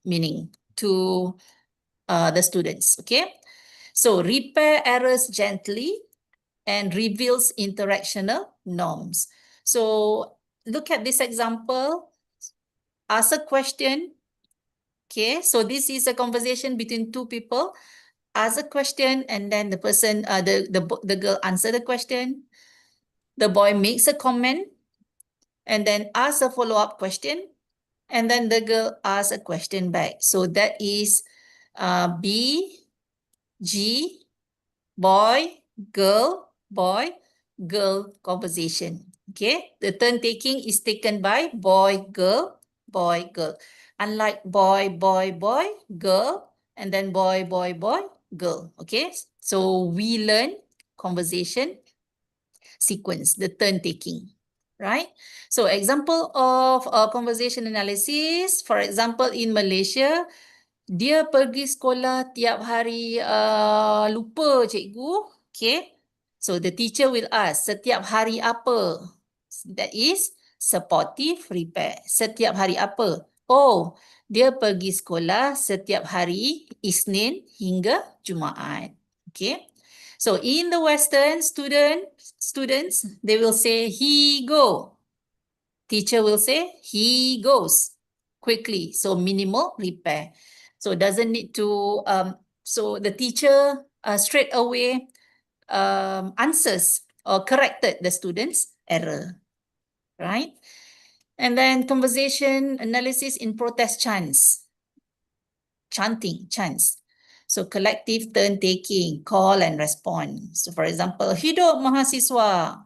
meaning to the students. Okay, so repair errors gently and reveals interactional norms. So look at this example. Ask a question. Okay, so this is a conversation between two people. Ask a question, and then the person, the girl answer the question. The boy makes a comment, and then asks a follow-up question, and then the girl asks a question back. So that is B, G, boy, girl, conversation. Okay, the turn taking is taken by boy, girl, unlike boy, girl, and then boy, girl. Okay, so we learn conversation sequence, the turn taking, right? So example of conversation analysis, for example, in Malaysia, dia pergi sekolah tiap hari lupa cikgu. Okay. So the teacher will ask, setiap hari apa? That is supportive repair. Setiap hari apa? Oh, dia pergi sekolah setiap hari Isnin hingga Jumaat. Okay. So in the Western, students, they will say he go. Teacher will say he goes quickly. So minimal repair. So doesn't need to, so the teacher straight away answers or corrected the student's error, right? And then conversation analysis in protest chants, chanting, chants. So collective turn taking, call and respond. So for example, hidup mahasiswa.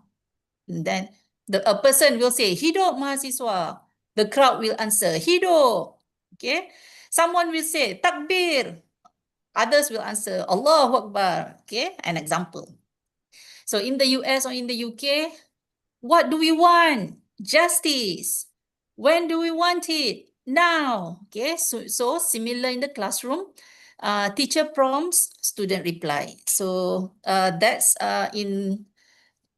And then a person will say, hidup mahasiswa. The crowd will answer, hidup. Okay. Someone will say, takbir. Others will answer, Allahu Akbar. Okay, an example. So in the US or in the UK, what do we want? Justice. When do we want it? Now. Okay, so similar in the classroom. Teacher prompts, student reply. So that's in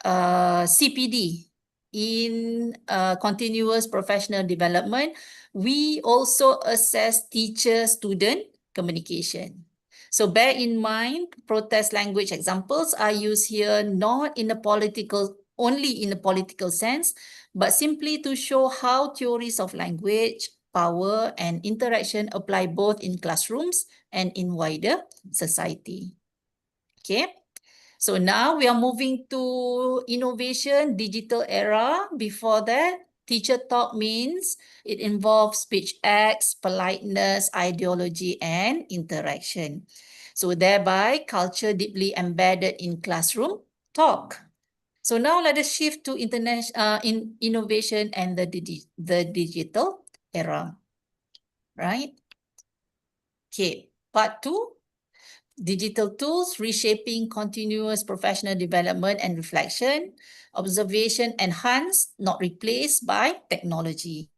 CPD. In continuous professional development, we also assess teacher-student communication. So bear in mind, protest language examples are used here not in a political, only in a political sense, but simply to show how theories of language, power, and interaction apply both in classrooms and in wider society. Okay. So now we are moving to innovation, digital era. Before that, teacher talk means it involves speech acts, politeness, ideology, and interaction. So thereby, culture deeply embedded in classroom talk. So now let us shift to innovation and the digital era, right? Okay, part 2. Digital tools reshaping continuous professional development and reflection. Observation enhanced, not replaced by technology.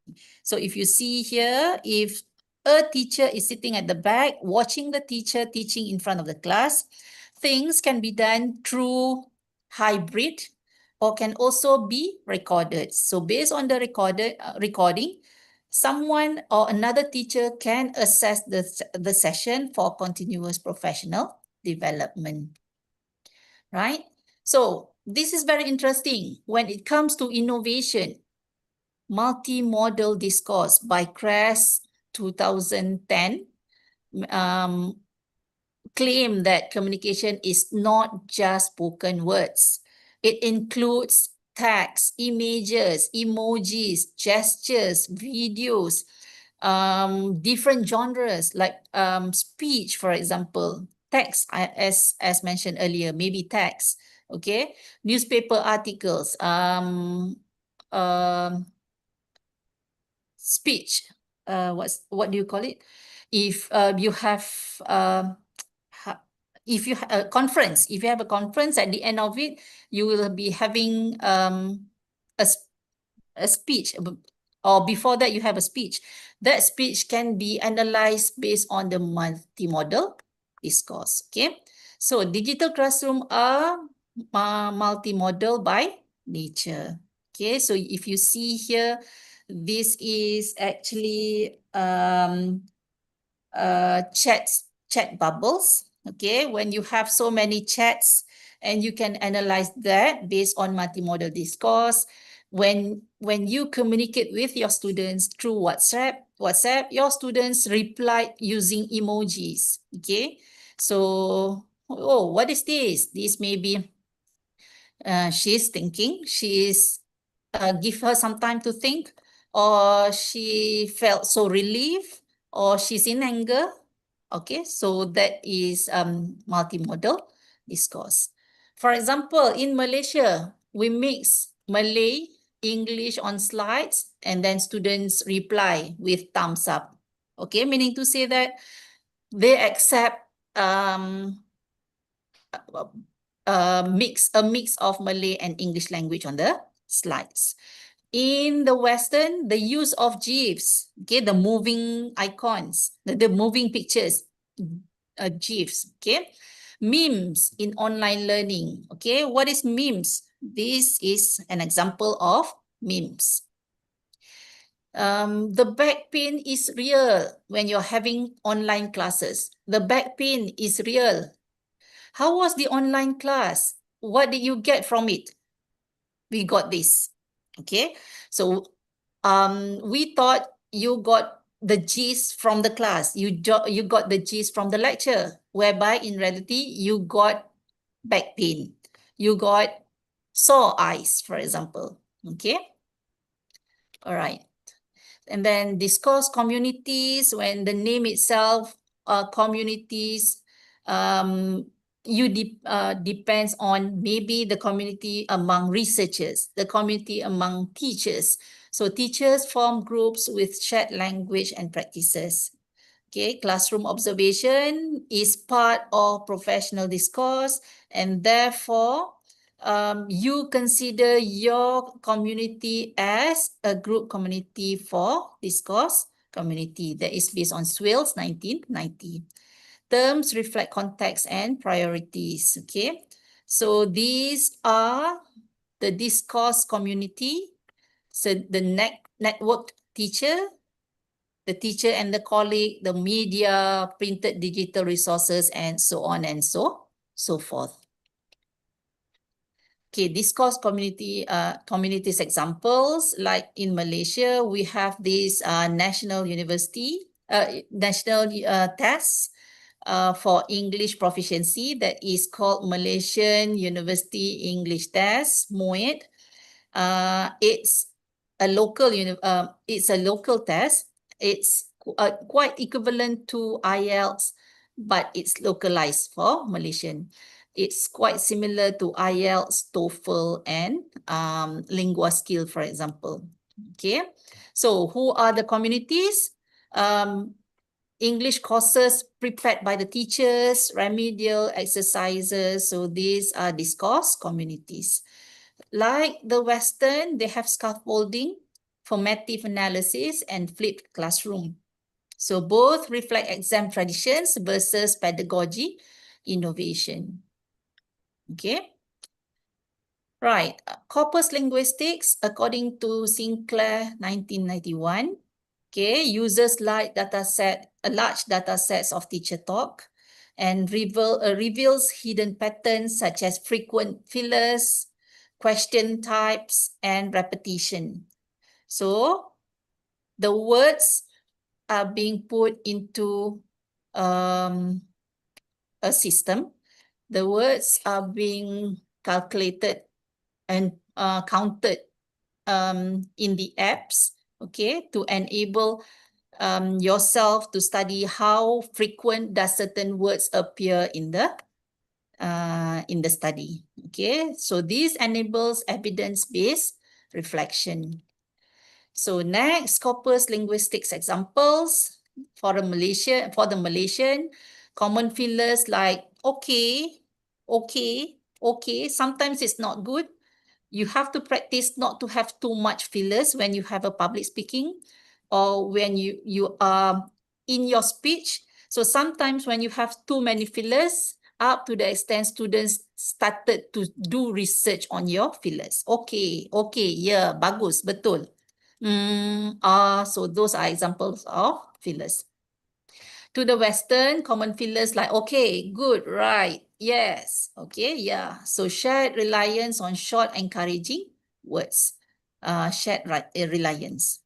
So if you see here, if a teacher is sitting at the back, watching the teacher teaching in front of the class, things can be done through hybrid or can also be recorded. So based on the recording, someone or another teacher can assess the session for continuous professional development, right? So this is very interesting. When it comes to innovation, multimodal discourse by Kress 2010 claim that communication is not just spoken words. It includes text, images, emojis, gestures, videos, different genres like speech, for example, text, as mentioned earlier, maybe text, okay, newspaper articles, speech, what do you call it? If you have if you have a conference, if you have a conference, at the end of it, you will be having a speech, or before that you have a speech. That speech can be analyzed based on the multimodal discourse. Okay, so digital classroom are multimodal by nature. Okay, so if you see here, this is actually chat bubbles. Okay, when you have so many chats and you can analyze that based on multimodal discourse. When you communicate with your students through WhatsApp, your students reply using emojis. Okay, so oh, what is this? This may be she's thinking, she's give her some time to think, or she felt so relieved, or she's in anger. Okay, so that is multimodal discourse. For example, in Malaysia, we mix Malay, English on slides, and then students reply with thumbs up. Okay, meaning to say that they accept a mix of Malay and English language on the slides. In the Western, the use of GIFs, okay, the moving icons, the moving pictures, GIFs, okay. Memes in online learning, okay. What is memes? This is an example of memes. The back pain is real when you're having online classes. The back pain is real. How was the online class? What did you get from it? We got this. Okay, so we thought you got the gist from the class. You got the gist from the lecture, whereby in reality you got back pain. You got sore eyes, for example. Okay. All right. And then discourse communities, when the name itself, communities, depends on maybe the community among researchers, the community among teachers. So teachers form groups with shared language and practices. Okay, classroom observation is part of professional discourse, and therefore you consider your community as a group community for discourse community. That is based on Swales 1990. Terms reflect context and priorities. Okay, so these are the discourse community. So the network teacher, the teacher and the colleague, the media, printed digital resources, and so on and so forth. Okay, discourse community, communities examples, like in Malaysia, we have this national university, national tests, for English proficiency that is called Malaysian University English Test, MUIT. It's a local test. It's quite equivalent to IELTS, but it's localized for Malaysian. It's quite similar to IELTS, TOEFL, and Lingua Skill, for example. Okay, so who are the communities? English courses prepared by the teachers, remedial exercises. So these are discourse communities. Like the Western, they have scaffolding, formative analysis, and flipped classroom. So both reflect exam traditions versus pedagogy innovation. Okay. Right. Corpus linguistics, according to Sinclair 1991, okay, uses large data sets of teacher talk and reveals hidden patterns such as frequent fillers, question types, and repetition. So the words are being put into a system. The words are being calculated and counted in the apps, okay, to enable yourself to study how frequent does certain words appear in the study. Okay, so this enables evidence-based reflection. So next, corpus linguistics examples for the Malaysian common fillers like okay, okay, okay. Sometimes it's not good. You have to practice not to have too much fillers when you have a public speaking or when you are in your speech. So sometimes when you have too many fillers, up to the extent students started to do research on your fillers. Okay, okay, yeah, bagus, betul. So those are examples of fillers. To the Western, common fillers like, okay, good, right, yes, okay, yeah. So shared reliance on short encouraging words. Shared reliance,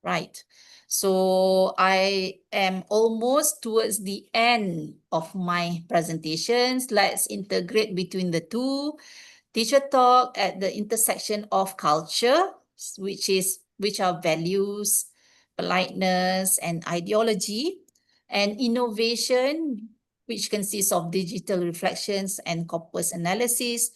right. So I am almost towards the end of my presentations. Let's integrate between the two. Teacher talk at the intersection of culture, which are values, politeness, and ideology, and innovation, which consists of digital reflections and corpus analysis,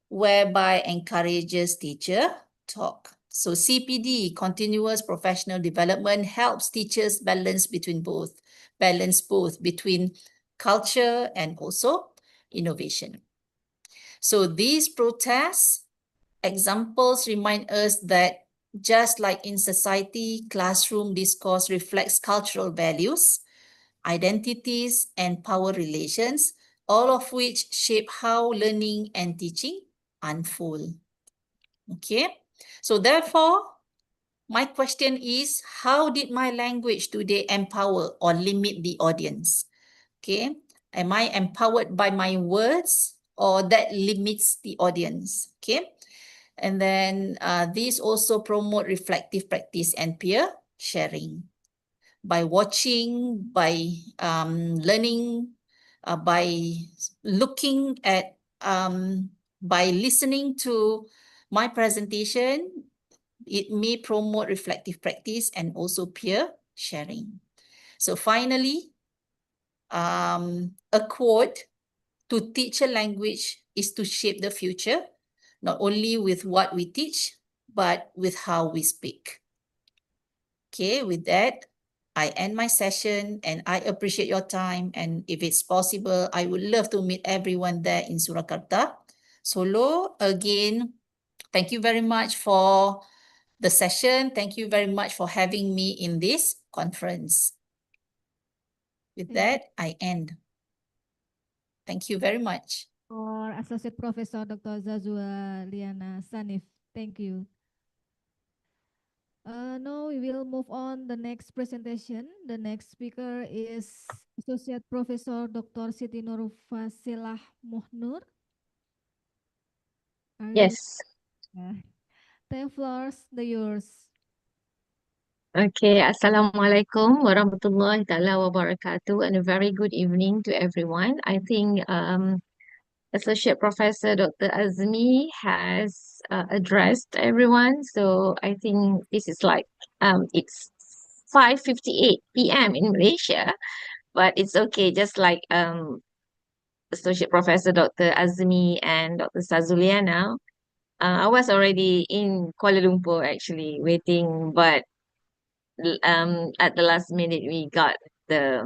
whereby encourages teacher talk. So CPD, continuous professional development, helps teachers balance both between culture and also innovation. So these protests examples remind us that just like in society, classroom discourse reflects cultural values, identities, and power relations, all of which shape how learning and teaching unfold. Okay, so therefore, my question is, how did my language today empower or limit the audience? Okay, am I empowered by my words or that limits the audience? Okay, and then these also promote reflective practice and peer sharing. By watching, by learning, by looking at, by listening to my presentation, it may promote reflective practice and also peer sharing. So finally, a quote, to teach a language is to shape the future, not only with what we teach, but with how we speak. Okay, with that, I end my session and I appreciate your time. And if it's possible, I would love to meet everyone there in Surakarta. Solo, again, thank you very much for the session. Thank you very much for having me in this conference. With Thank you. that, I end. Thank you very much. For Associate Professor Dr. Zazua Liana Sanif. Thank you. Now we will move on the next presentation. The next speaker is Associate Professor Dr. Siti Nur Fasilah Muhnur. Are you Yes. there? The floor's the yours. Okay, Assalamualaikum warahmatullahi taala wabarakatuh, and a very good evening to everyone. I think Associate Professor Dr. Azmi has addressed everyone, so I think this is like it's 5:58 p.m. in Malaysia, but it's okay. Just like Associate Professor Dr. Azmi and Dr. Sazuliana, I was already in Kuala Lumpur actually waiting, but at the last minute we got the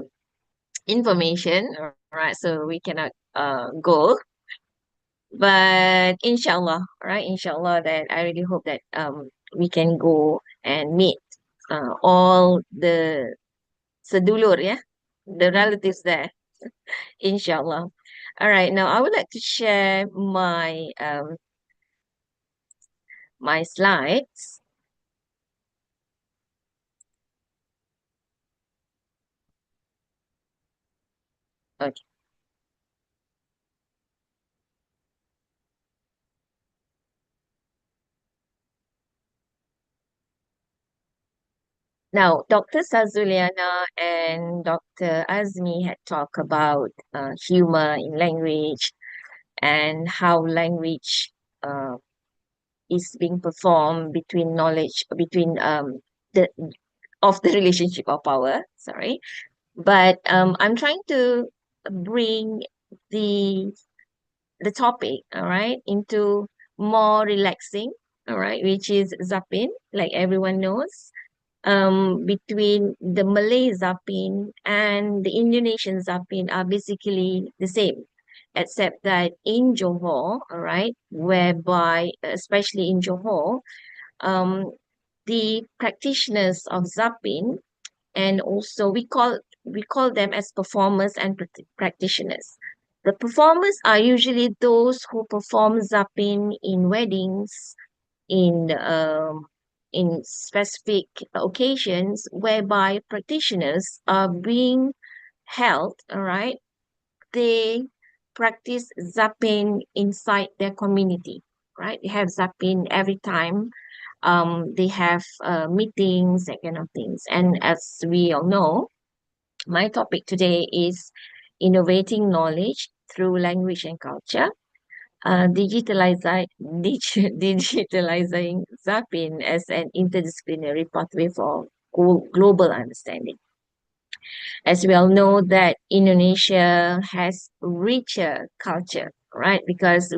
information, right? So we cannot go. But inshallah, right? Inshallah that I really hope that we can go and meet all the sedulur, yeah, the relatives there, inshallah. All right, now I would like to share my slides. Okay. Now, Dr. Sazuliana and Dr. Azmi had talked about humor in language and how language uh, is being performed between knowledge, between the of the relationship of power. Sorry, but I'm trying to bring the the topic, all right, into more relaxing, all right, which is Zapin, like everyone knows. Between the Malay Zapin and the Indonesian Zapin are basically the same, except that in Johor, all right, whereby especially in Johor, um, the practitioners of Zapin, and also we call them as performers and practitioners. The performers are usually those who perform Zapin in weddings, in in specific occasions whereby practitioners are being held, all right, they practice zapping inside their community, right? They have zapping every time they have meetings, that kind of things. And as we all know, my topic today is innovating knowledge through language and culture, digitalizing Zapin as an interdisciplinary pathway for global understanding. As we all know that Indonesia has richer culture, right? Because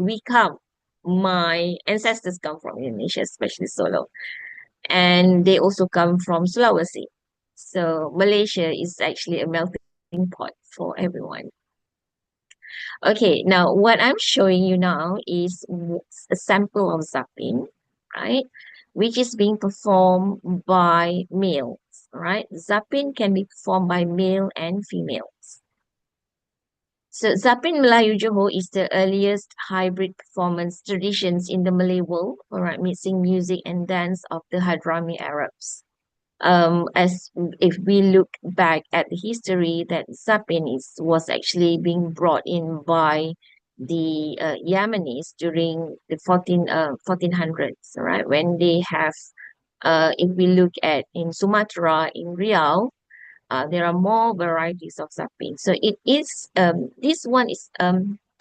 my ancestors come from Indonesia, especially Solo, and they also come from Sulawesi. So Malaysia is actually a melting pot for everyone. Okay, now what I'm showing you now is a sample of zapping, right? Which is being performed by males, right? Zapping can be performed by male and females. So Zappin Melayu Johor is the earliest hybrid performance traditions in the Malay world, all right, mixing music and dance of the Hadrami Arabs. As if we look back at the history, that was actually being brought in by the Yemenis during the 1400s, right? When they have, if we look at in Sumatra, in Riau, there are more varieties of zapping. So it is, this one is,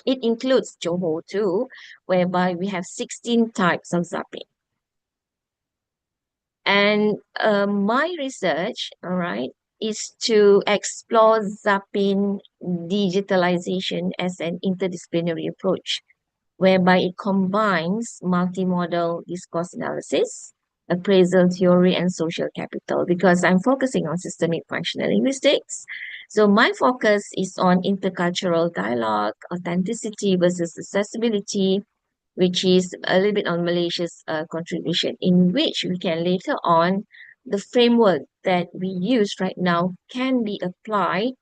it includes Johor too, whereby we have 16 types of zapping. And my research, all right, is to explore zapping digitalization as an interdisciplinary approach, whereby it combines multimodal discourse analysis, appraisal theory, and social capital, because I'm focusing on systemic functional linguistics. So my focus is on intercultural dialogue, authenticity versus accessibility, which is a little bit on Malaysia's contribution, in which we can later on, the framework that we use right now can be applied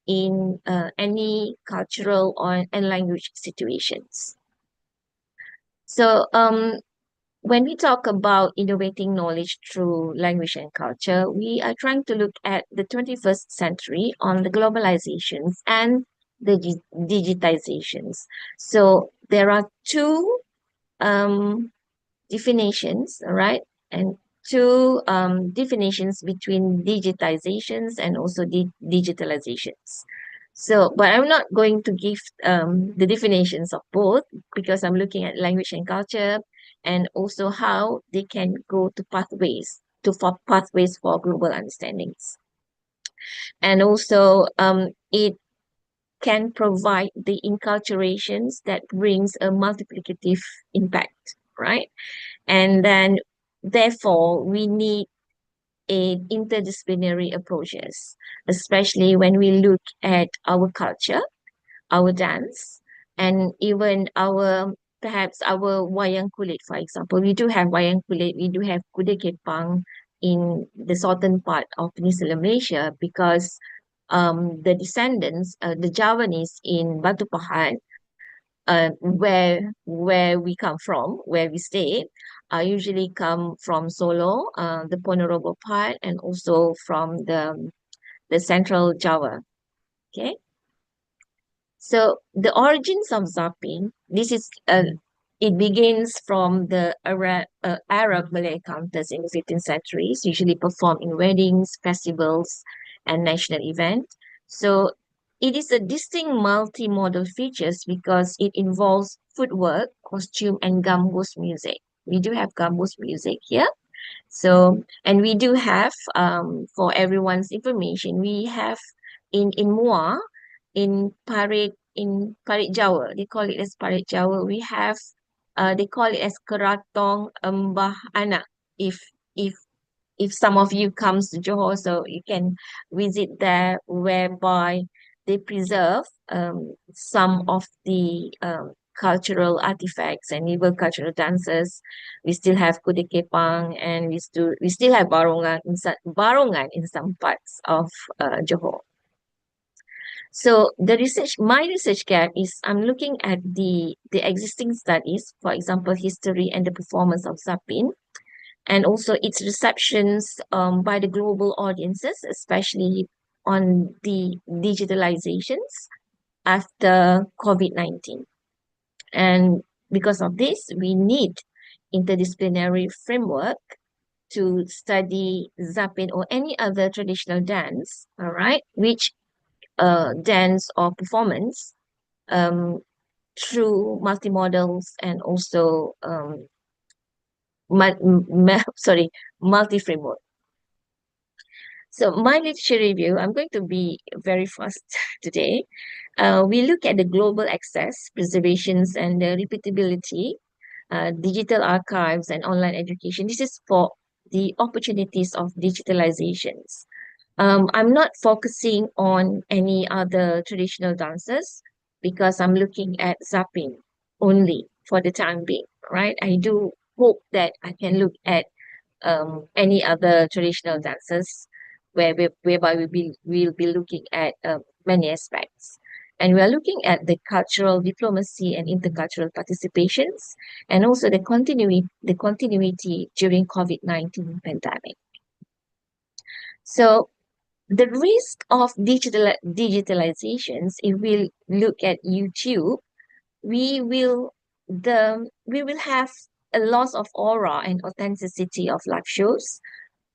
in any cultural or and language situations. So when we talk about innovating knowledge through language and culture, we are trying to look at the 21st century on the globalizations and the digitizations. So there are two definitions, all right? And two definitions between digitizations and also digitalizations. So, but I'm not going to give the definitions of both because I'm looking at language and culture and also how they can go to pathways for global understandings. And also it can provide the enculturations that brings a multiplicative impact, right? And then therefore we need a interdisciplinary approaches, especially when we look at our culture, our dance, and even our perhaps our wayang kulit, for example. We do have wayang kulit, we do have kuda kepang in the southern part of Peninsular Malaysia because the descendants, the Javanese in Batu Pahat, where we come from, where we stay, usually come from Solo, the Ponorogo part, and also from the central Java. Okay, so the origins of zapping, it begins from the Arab Malay counters in the 15th centuries, usually performed in weddings, festivals, and national events. So it is a distinct multi-modal features because it involves footwork, costume, and gambus music. We do have gambus music here. So, and we do have, for everyone's information, we have in Muar, in Parit Jawa, they call it as Parit Jawa, we have, they call it as Keratong Mbah Anak. If if some of you comes to Johor, so you can visit there, whereby they preserve some of the cultural artifacts and even cultural dances. We still have Kuda Kepang and we still have Barongan in some parts of Johor. So my research gap is I'm looking at the existing studies, for example, history and the performance of Zapin, and also its receptions by the global audiences, especially on the digitalizations after COVID-19. And because of this, we need interdisciplinary framework to study Zapin or any other traditional dance, all right, which dance or performance through multimodals and also multi-framework. So my literature review, I'm going to be very fast today. We look at the global access, preservations, and the repeatability, digital archives, and online education. This is for the opportunities of digitalizations. I'm not focusing on any other traditional dances because I'm looking at zapping only for the time being, right? I do hope that I can look at any other traditional dances whereby we'll be looking at many aspects. And we are looking at the cultural diplomacy and intercultural participations, and also the continuity during COVID-19 pandemic. So the risk of digitalizations, if we look at YouTube, we will have a loss of aura and authenticity of live shows,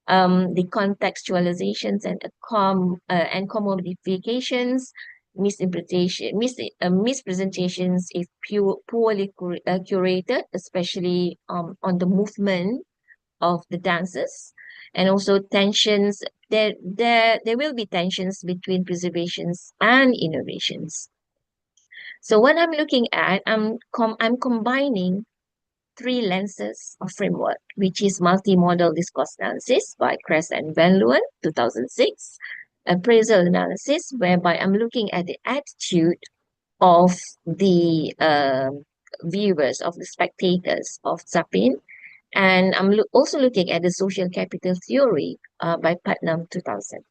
the contextualizations and commodifications, mispresentations if poorly curated, especially on the movement of the dances, and also tensions. There will be tensions between preservations and innovations. So what I'm looking at, I'm combining three lenses of framework, which is multimodal discourse analysis by Kress and Van Leeuwen, 2006, appraisal analysis, whereby I'm looking at the attitude of the viewers, of the spectators of Zapin, and I'm also looking at the social capital theory by Putnam, 2000.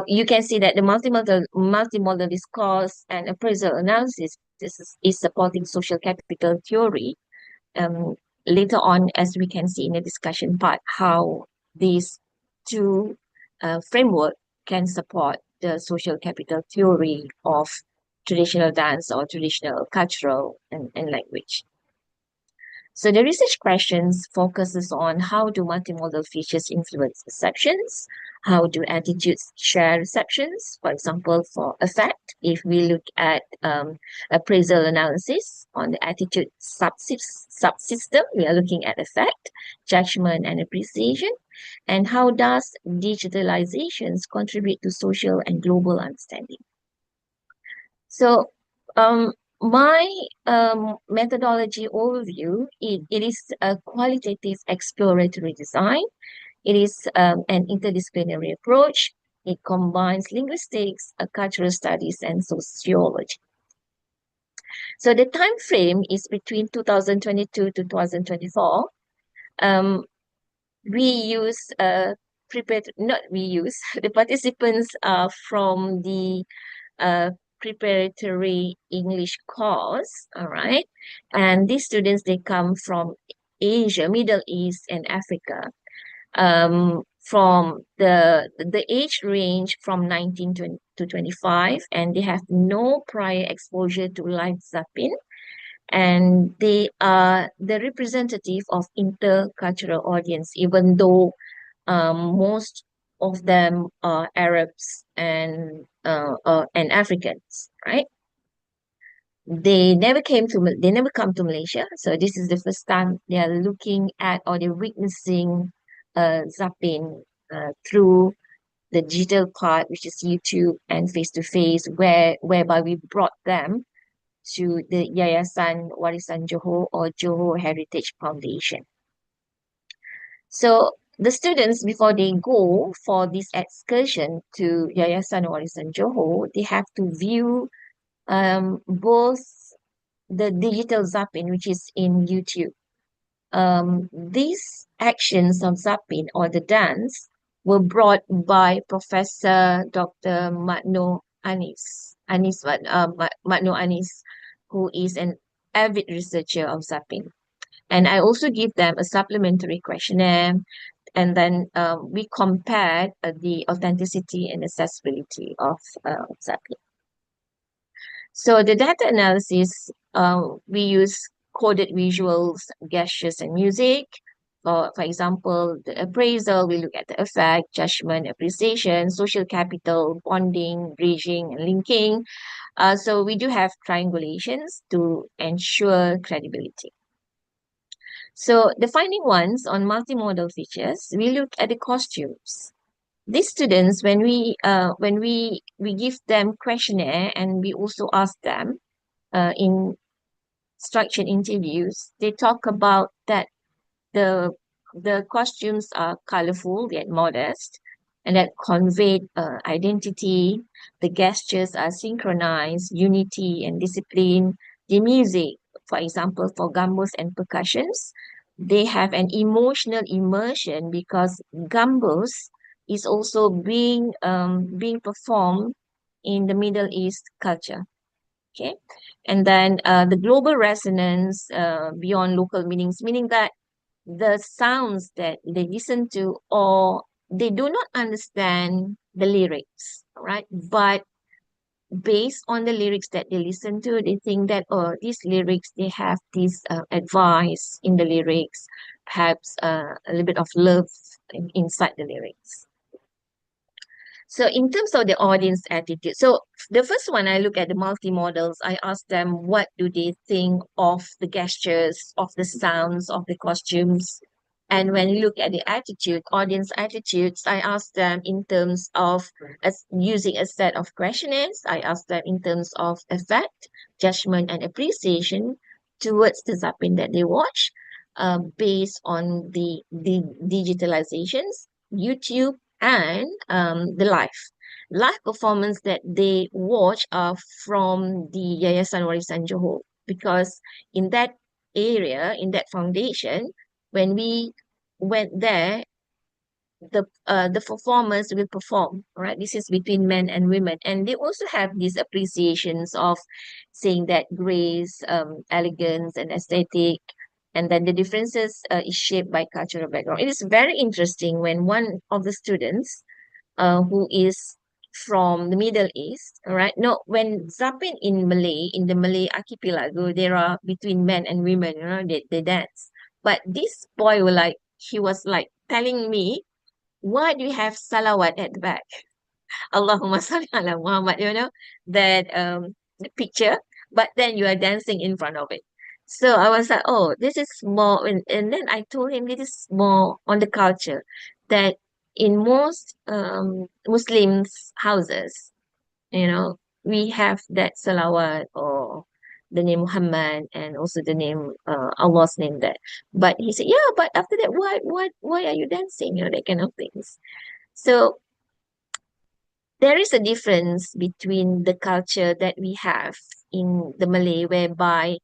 You can see that the multimodal discourse and appraisal analysis is supporting social capital theory. Later on, as we can see in the discussion part, how these two framework can support the social capital theory of traditional dance or traditional cultural and language. So the research questions focuses on how do multimodal features influence perceptions, how do attitudes share receptions, for example, for affect, if we look at appraisal analysis on the attitude subsystem, we are looking at affect, judgment, and appreciation, and how does digitalizations contribute to social and global understanding. So my methodology overview, it is a qualitative exploratory design. It is an interdisciplinary approach. It combines linguistics, cultural studies, and sociology. So the time frame is between 2022 to 2024. We use the participants are from the preparatory English course, all right? And these students, they come from Asia, Middle East, and Africa. From the age range from 19 to 25, and they have no prior exposure to live zapping, and they are the representative of intercultural audience, even though most of them are Arabs and Africans, right? They never come to Malaysia, so this is the first time they are looking at or they're witnessing zapping through the digital part, which is YouTube and face to face, whereby we brought them to the Yayasan Warisan Johor or Johor Heritage Foundation. So the students, before they go for this excursion to Yayasan Warisan Johor, they have to view both the digital zapping, which is in YouTube. These actions of zapping or the dance were brought by Professor Dr. Matno Anis, who is an avid researcher of zapping. And I also give them a supplementary questionnaire, and then we compared the authenticity and accessibility of zapping. So the data analysis, we use coded visuals, gestures, and music. For example, the appraisal, we look at the effect, judgment, appreciation, social capital, bonding, bridging, and linking. So we do have triangulations to ensure credibility. So the finding ones on multimodal features, we look at the costumes. These students, when we give them questionnaire, and we also ask them in structured interviews, they talk about that the costumes are colorful yet modest, and that conveyed identity. The gestures are synchronized, unity and discipline. The music, for example, for gambos and percussions, they have an emotional immersion because gambos is also being performed in the Middle East culture. Okay, and then the global resonance beyond local meanings, meaning that the sounds that they listen to, or they do not understand the lyrics, right? But based on the lyrics that they listen to, they think that, oh, these lyrics, they have this advice in the lyrics, perhaps a little bit of love inside the lyrics. So in terms of the audience attitude, so the first one, I look at the multimodals. I ask them, what do they think of the gestures, of the sounds, of the costumes? And when you look at the attitude, audience attitudes, I ask them in terms of using a set of questionnaires. I ask them in terms of effect, judgment, and appreciation towards the zapping that they watch, based on the digitalizations, YouTube, and the live performance that they watch are from the Yayasan Warisan Johor, because in that area, in that foundation, when we went there, the performers will perform, right? This is between men and women, and they also have these appreciations of saying that grace, elegance, and aesthetic, and then the differences is shaped by cultural background. It is very interesting when one of the students who is from the Middle East, all right? No, when Zapin in Malay, in the Malay archipelago, there are between men and women, you know, they dance. But this boy he was like telling me, why do you have salawat at the back? Allahumma salli ala Muhammad, you know, that the picture, but then you are dancing in front of it. So I was like, oh, this is more, and then I told him this is more on the culture that in most Muslims' houses, you know, we have that salawat or the name Muhammad and also the name Allah's name there. But he said, yeah, but after that, why are you dancing? You know, that kind of things. So there is a difference between the culture that we have in the Malay, whereby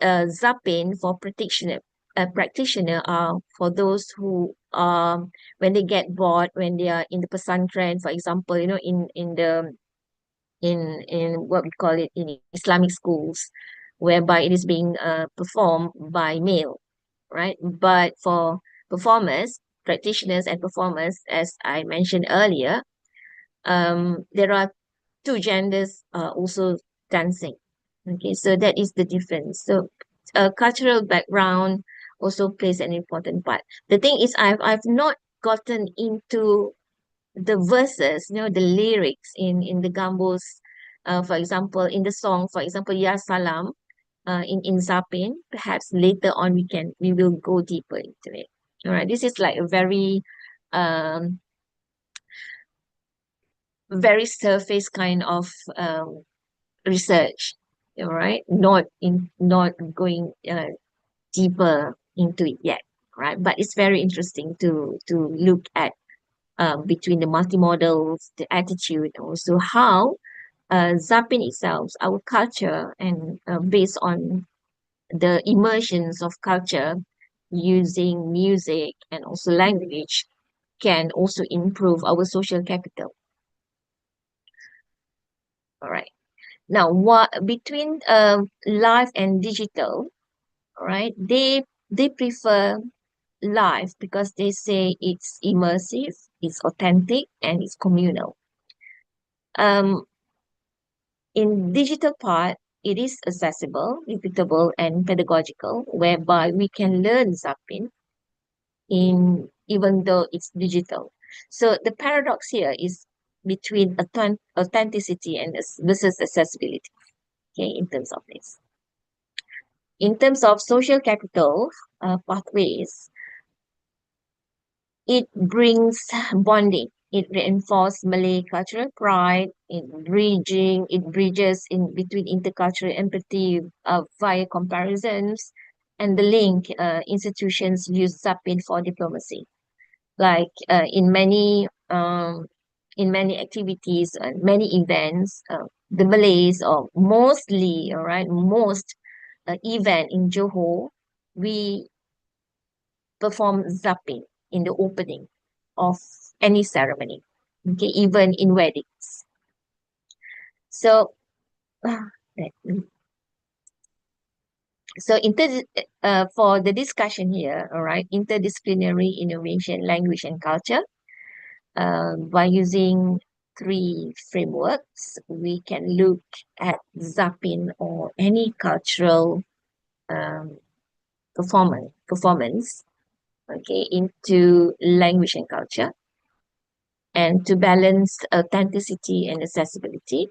Zapin for practitioner are for those who when they get bored, when they are in the pesantren, for example, you know, in what we call it in Islamic schools, whereby it is being performed by male, right? But for performers, practitioners and performers, as I mentioned earlier, there are two genders also dancing. Okay, so that is the difference. So cultural background also plays an important part. The thing is, I've not gotten into the verses, you know, the lyrics in the gambos. For example, in the song, for example, Ya Salam, in Zapin. Perhaps later on we will go deeper into it. All right, this is like a um very surface kind of research, all right? Not going deeper into it yet, right? But it's very interesting to look at between the multimodals, the attitude, also how Zapin itself, our culture, and based on the immersions of culture using music and also language can also improve our social capital. All right. Now, what between live and digital, right? They prefer live because they say it's immersive, it's authentic, and it's communal. Um, in digital part, it is accessible, repeatable, and pedagogical, whereby we can learn Zapin in even though it's digital. So the paradox here is between authenticity and versus accessibility. Okay, in terms of this. In terms of social capital pathways, it brings bonding. It reinforces Malay cultural pride. It bridges in between intercultural empathy via comparisons, and the link institutions use Zapin for diplomacy. Like in many activities and many events, the Malays or mostly, all right, most event in Johor, we perform Zapin in the opening of any ceremony, okay, even in weddings. So, let me- so for the discussion here, all right, interdisciplinary innovation, language and culture, by using three frameworks, we can look at Zapin or any cultural um, performance, okay, into language and culture, and to balance authenticity and accessibility.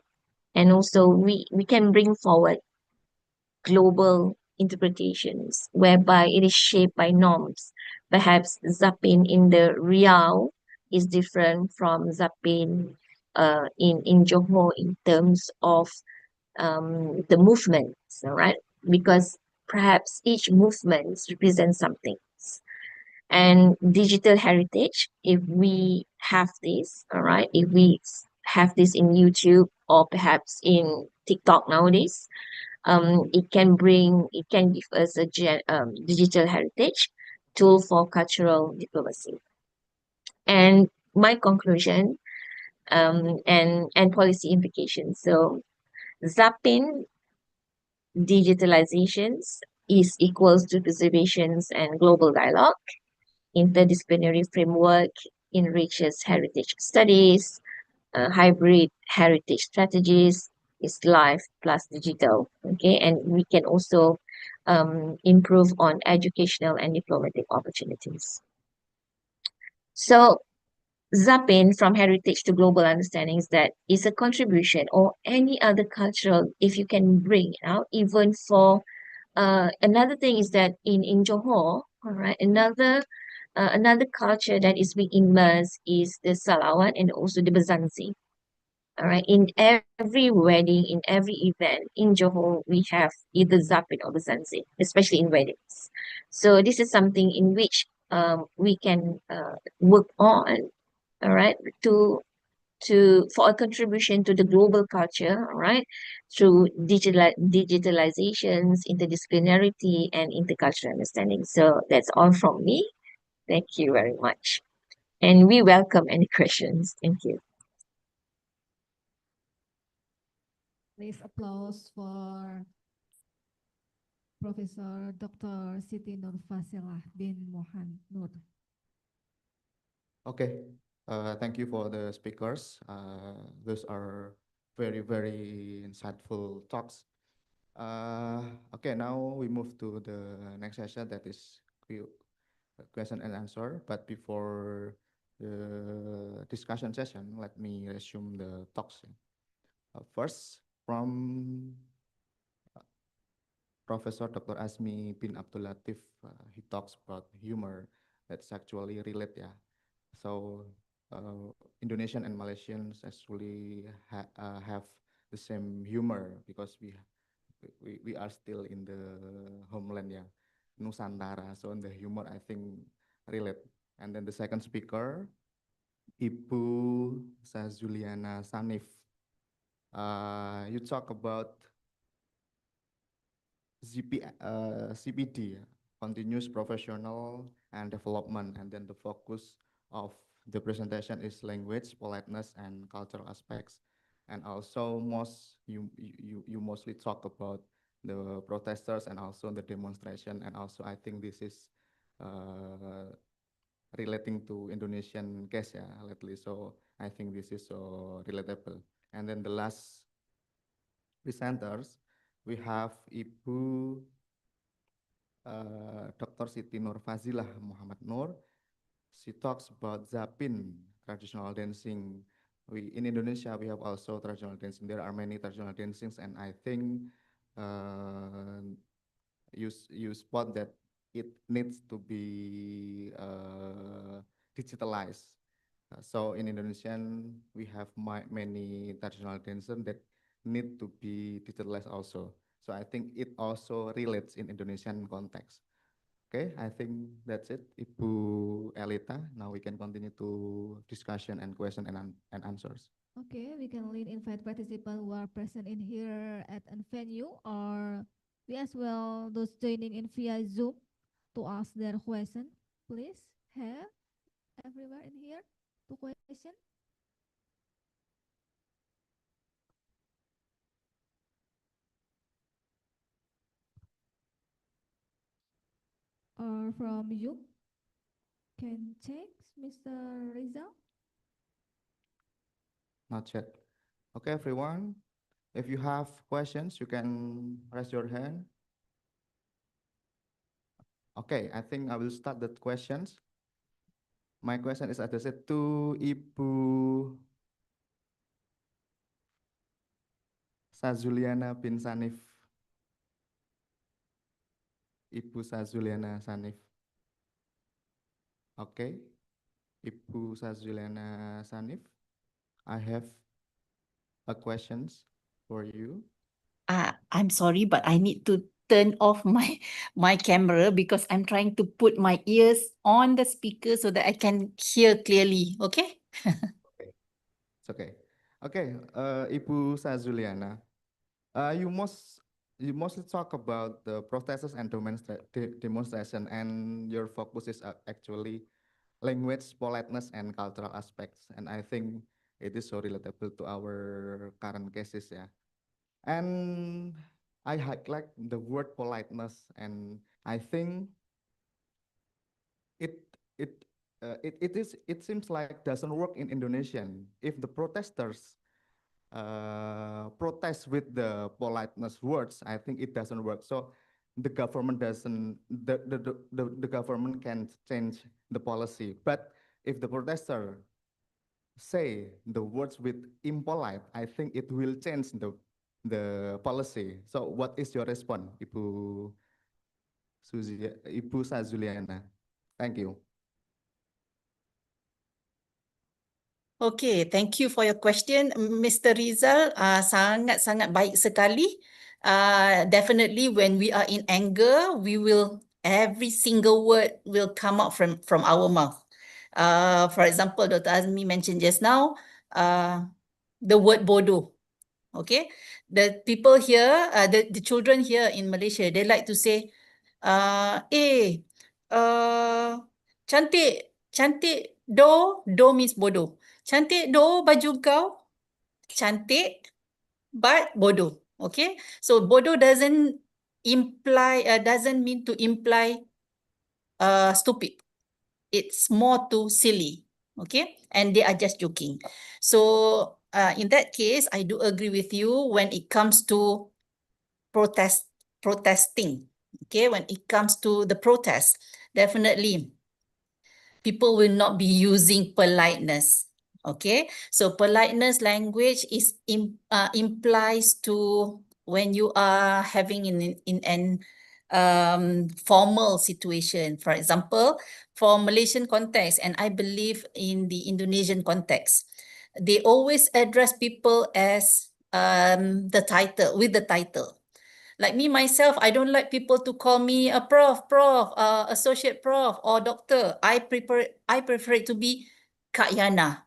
And also we can bring forward global interpretations whereby it is shaped by norms. Perhaps Zapin in the Riau is different from Zapin in Johor in terms of the movements, all right? Because perhaps each movement represents something. And digital heritage, if we have this, all right, if we have this in YouTube or perhaps in TikTok nowadays, it can give us a digital heritage tool for cultural diplomacy. And my conclusion and policy implications. So Zapin digitalizations is equals to preservations and global dialogue. Interdisciplinary framework enriches heritage studies. hybrid heritage strategies is live plus digital. Okay, and we can also improve on educational and diplomatic opportunities. So Zapin from heritage to global understandings that is a contribution or any other cultural if you can bring it out even for another thing is that in Johor, all right, another culture that is being immersed is the Salawat and also the Bazanzi. All right, in every wedding, in every event in Johor, we have either Zapin or Bazanzi, especially in weddings. So this is something in which we can work on, all right, for a contribution to the global culture, all right, through digitalizations, interdisciplinarity, and intercultural understanding. So that's all from me. Thank you very much. And we welcome any questions. Thank you. Please applause for Professor Dr. Siti Nurfasilah bin Mohan Nur. Okay, thank you for the speakers. Those are very, very insightful talks. Okay, now we move to the next session that is question and answer. But before the discussion session, let me resume the talks. First, from Professor Dr. Asmi bin Abdul Latif, he talks about humor that's actually relate, yeah. So Indonesian and Malaysians actually have the same humor because we are still in the homeland, yeah, Nusantara. So in the humor, I think relate. And then the second speaker, Ibu Sazuliana Sanif. You talk about CPD, continuous professional and development, and then the focus of the presentation is language, politeness, and cultural aspects. And also you mostly talk about the protesters and also the demonstration, and also I think this is relating to Indonesian case, yeah, lately. So I think this is so relatable. And then the last presenters, we have Ibu Dr. Siti Nurfazilah Muhammad Nur. She talks about Zapin, traditional dancing. In Indonesia, we have also traditional dancing. There are many traditional dancings, and I think uh, you spot that it needs to be digitalized. So in Indonesian, we have many traditional dancers that need to be digitalized also. So I think it also relates in Indonesian context. Okay, I think that's it, Ibu Elita. Now we can continue to discussion and question and answers. Okay, we can invite participants who are present in here at a venue, or we as well those joining in via Zoom to ask their question. Please have everywhere in here to question. Or from you can check, Mr. Rizal. Not yet. Okay, everyone. If you have questions, you can raise your hand. Okay, I think I will start the questions. My question is addressed to Ibu Sazuliana bin Sanif. Ibu Sazuliana Sanif. Okay, Ibu Sazuliana Sanif, I have a questions for you. I'm sorry, but I need to turn off my camera because I'm trying to put my ears on the speaker so that I can hear clearly. Okay? Okay, it's okay. Okay, Ibu Sazuliana, you mostly talk about the protesters and demonstration, and your focus is actually language, politeness, and cultural aspects. And I think it is so relatable to our current cases, yeah. And I highlight the word politeness, and I think it it it seems like doesn't work in Indonesian. If the protesters protest with the politeness words, I think it doesn't work. So the government doesn't the government can change the policy. But if the protester say the words with impolite, I think it will change the policy. So what is your response, Ibu Sazuliana? Thank you. Okay, thank you for your question, Mr. Rizal. Sangat-sangat baik sekali. Definitely when we are in anger, every single word will come out from our mouth. For example, Dr. Azmi mentioned just now, the word bodoh. Okay, the people here, the children here in Malaysia, they like to say, cantik, cantik, do means bodoh. Cantik do baju kau, cantik but bodoh. Okay, so bodoh doesn't mean to imply stupid. It's more to silly. Okay, and they are just joking. So in that case, I do agree with you when it comes to protesting. Okay, when it comes to the protest, definitely people will not be using politeness. Okay, so politeness language implies to when you are having in an formal situation. For example, for Malaysian context, and I believe in the Indonesian context, they always address people as the title, with the title. Like me myself, I don't like people to call me a prof, associate prof, or doctor. I prefer it to be Kak Yana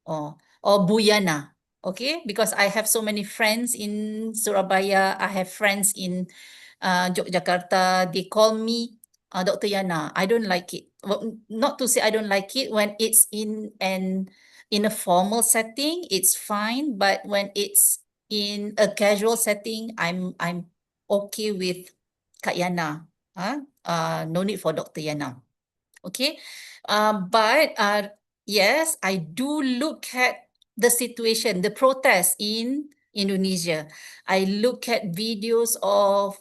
or Bu Yana. Okay, because I have so many friends in Surabaya. I have friends in Yogyakarta. They call me Dr. Yana. I don't like it. Well, not to say I don't like it when it's in a formal setting, it's fine. But when it's in a casual setting, I'm okay with Kak Yana. No need for Dr. Yana. Okay. But yes, I do look at the situation, the protest in Indonesia. I look at videos of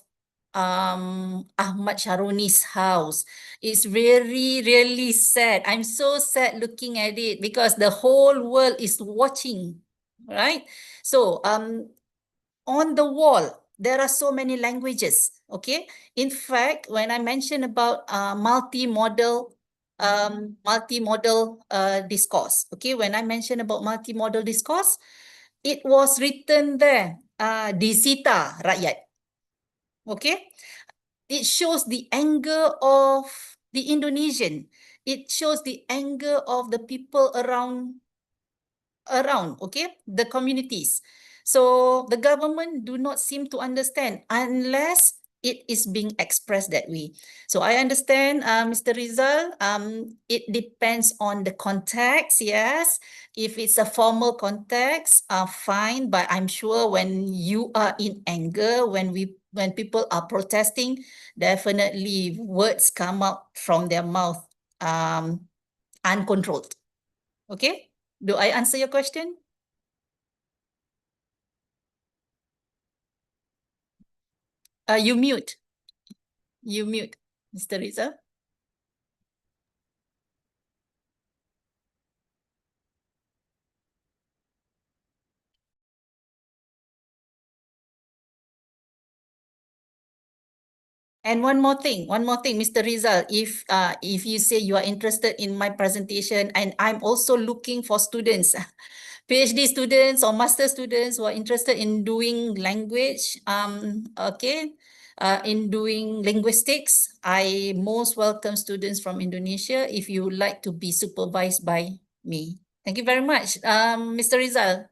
Ahmad Sharoni's house. It's really, really sad. I'm so sad looking at it because the whole world is watching, right? So on the wall, there are so many languages. Okay. In fact, when I mentioned about multimodal discourse. Okay, when I mentioned about multimodal discourse, it was written there, disita rakyat. Okay, it shows the anger of the Indonesian. It shows the anger of the people around, okay, the communities. So the government do not seem to understand unless it is being expressed that way. So I understand, Mr. Rizal, it depends on the context, yes. If it's a formal context, fine, but I'm sure when you are in anger, when people are protesting, definitely words come out from their mouth uncontrolled. Okay? Do I answer your question? You mute. You mute, Mr. Rizal. And one more thing, Mr. Rizal, if you say you are interested in my presentation, and I'm also looking for students, PhD students or master students who are interested in doing language, okay, in doing linguistics, I most welcome students from Indonesia if you would like to be supervised by me. Thank you very much, Mr. Rizal.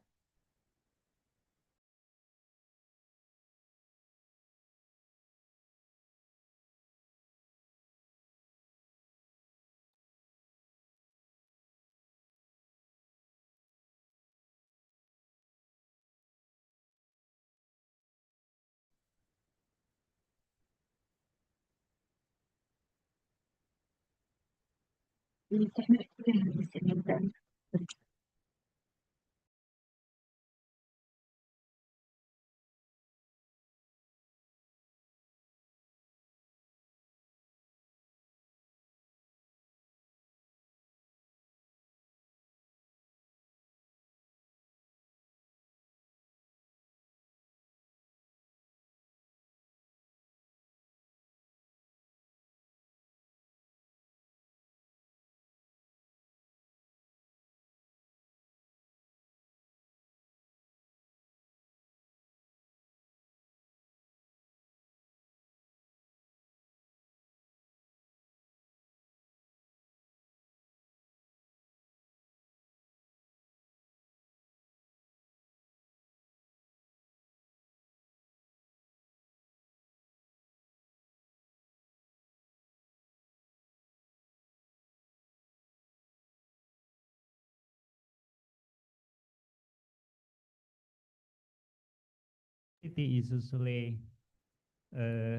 It is usually,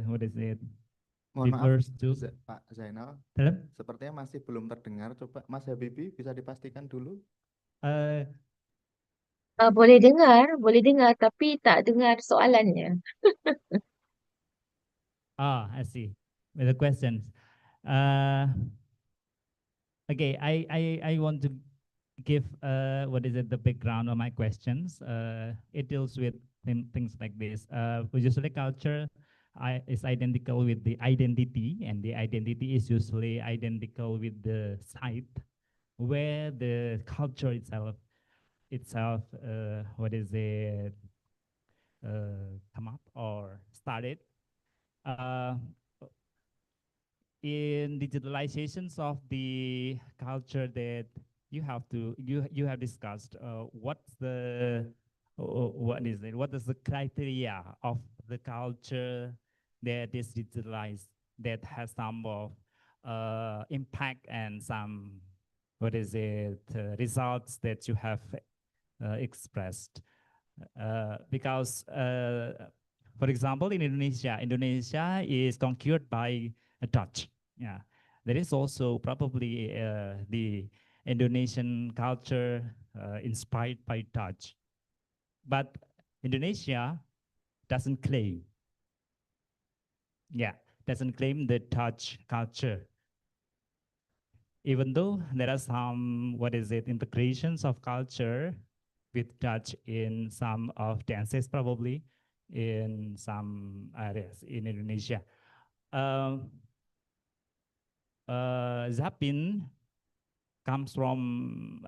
what is it? Mohon maaf, Refers to Pak Zainal, dalam sepertinya masih belum terdengar. Coba Mas Habibie bisa dipastikan dulu. Boleh dengar, tapi tak dengar soalannya. I see. With the questions. Okay, I want to give what is it, the background of my questions. It deals with things like this. Usually culture is identical with the identity, and the identity is usually identical with the site where the culture itself what is it, come up or started. In digitalizations of the culture that you have discussed, what's the what is the criteria of the culture that is digitalized, that has some of impact and some what is it, results that you have expressed, because for example, in Indonesia is conquered by Dutch. Yeah, there is also probably the Indonesian culture inspired by Dutch, but Indonesia doesn't claim. Yeah, doesn't claim the Dutch culture, even though there are some what is it, integrations of culture with Dutch in some of dances, probably in some areas in Indonesia. Zapin comes from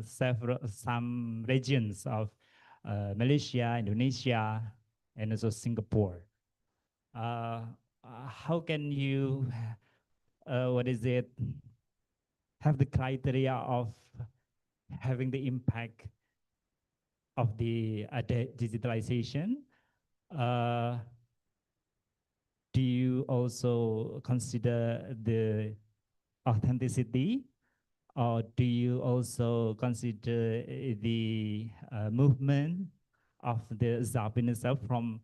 some regions of Malaysia, Indonesia, and also Singapore. How can you, what is it, have the criteria of having the impact of the digitalization? Do you also consider the authenticity, or do you also consider the movement of the Zapin itself from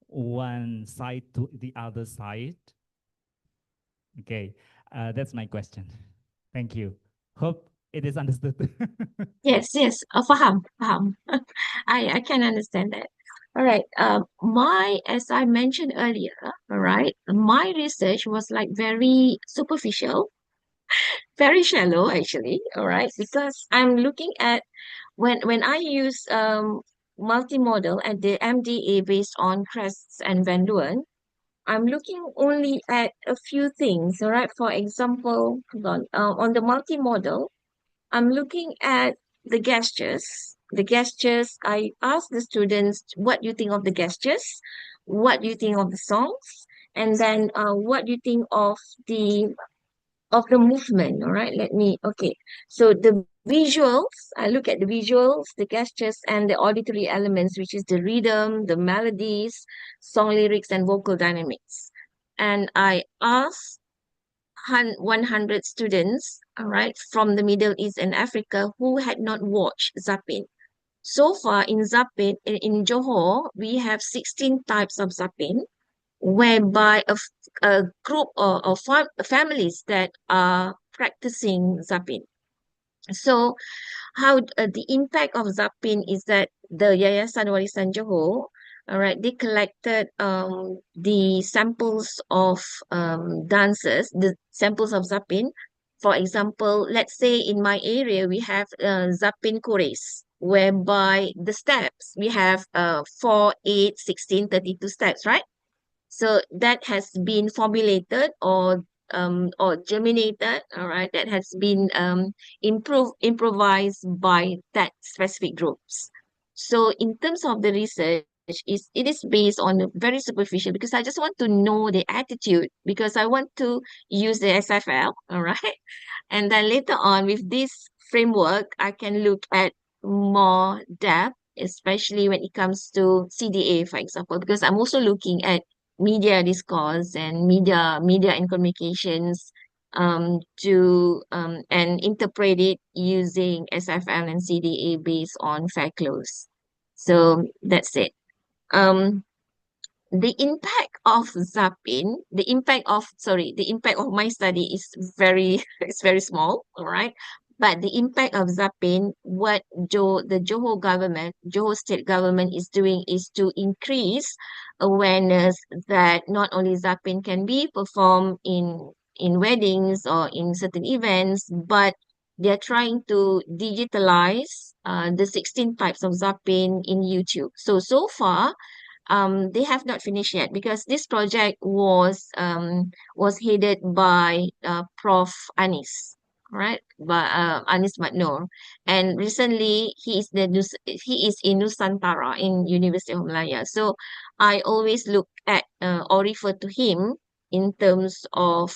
one side to the other side? Okay, that's my question. Thank you. Hope it is understood. Yes, faham. I can understand that. All right. As I mentioned earlier, all right, my research was like very superficial, very shallow actually. All right, because I'm looking at when I use multimodal and the MDA based on Crests and Van Leeuwen, I'm looking only at a few things. All right. For example, hold on the multimodal, I'm looking at the gestures. The gestures, I ask the students, what do you think of the gestures? What do you think of the songs? And then what do you think of the movement? All right, okay. So the visuals, I look at the visuals, the gestures, and the auditory elements, which is the rhythm, the melodies, song lyrics, and vocal dynamics. And I ask 100 students, all right, from the Middle East and Africa who had not watched Zapin. So far in Zapin, in Johor, we have 16 types of Zapin, whereby a group or families that are practicing Zapin. So how the impact of Zapin is that the Yayasan Warisan Johor, all right, they collected the samples of dances, the samples of Zapin. For example, let's say in my area we have Zapin Kores, whereby the steps we have 4, 8, 16, 32 steps, right? So that has been formulated or germinated, all right, that has been improvised by that specific groups. So in terms of the research, it is based on very superficial because I just want to know the attitude because I want to use the SFL, all right? And then later on with this framework, I can look at more depth, especially when it comes to CDA, for example, because I'm also looking at media discourse and media and communications and interpret it using SFL and CDA based on fair close. So that's it. The impact of Zapin, the impact of my study is very it's very small, all right. But the impact of Zapin, what the Johor state government is doing is to increase awareness that not only Zapin can be performed in weddings or in certain events, but they're trying to digitalize the 16 types of Zapin in YouTube. So far, they have not finished yet because this project was headed by Prof. Anis, right? By Anis Matnor, and recently he is in Nusantara in University of Malaya. So I always look at or refer to him in terms of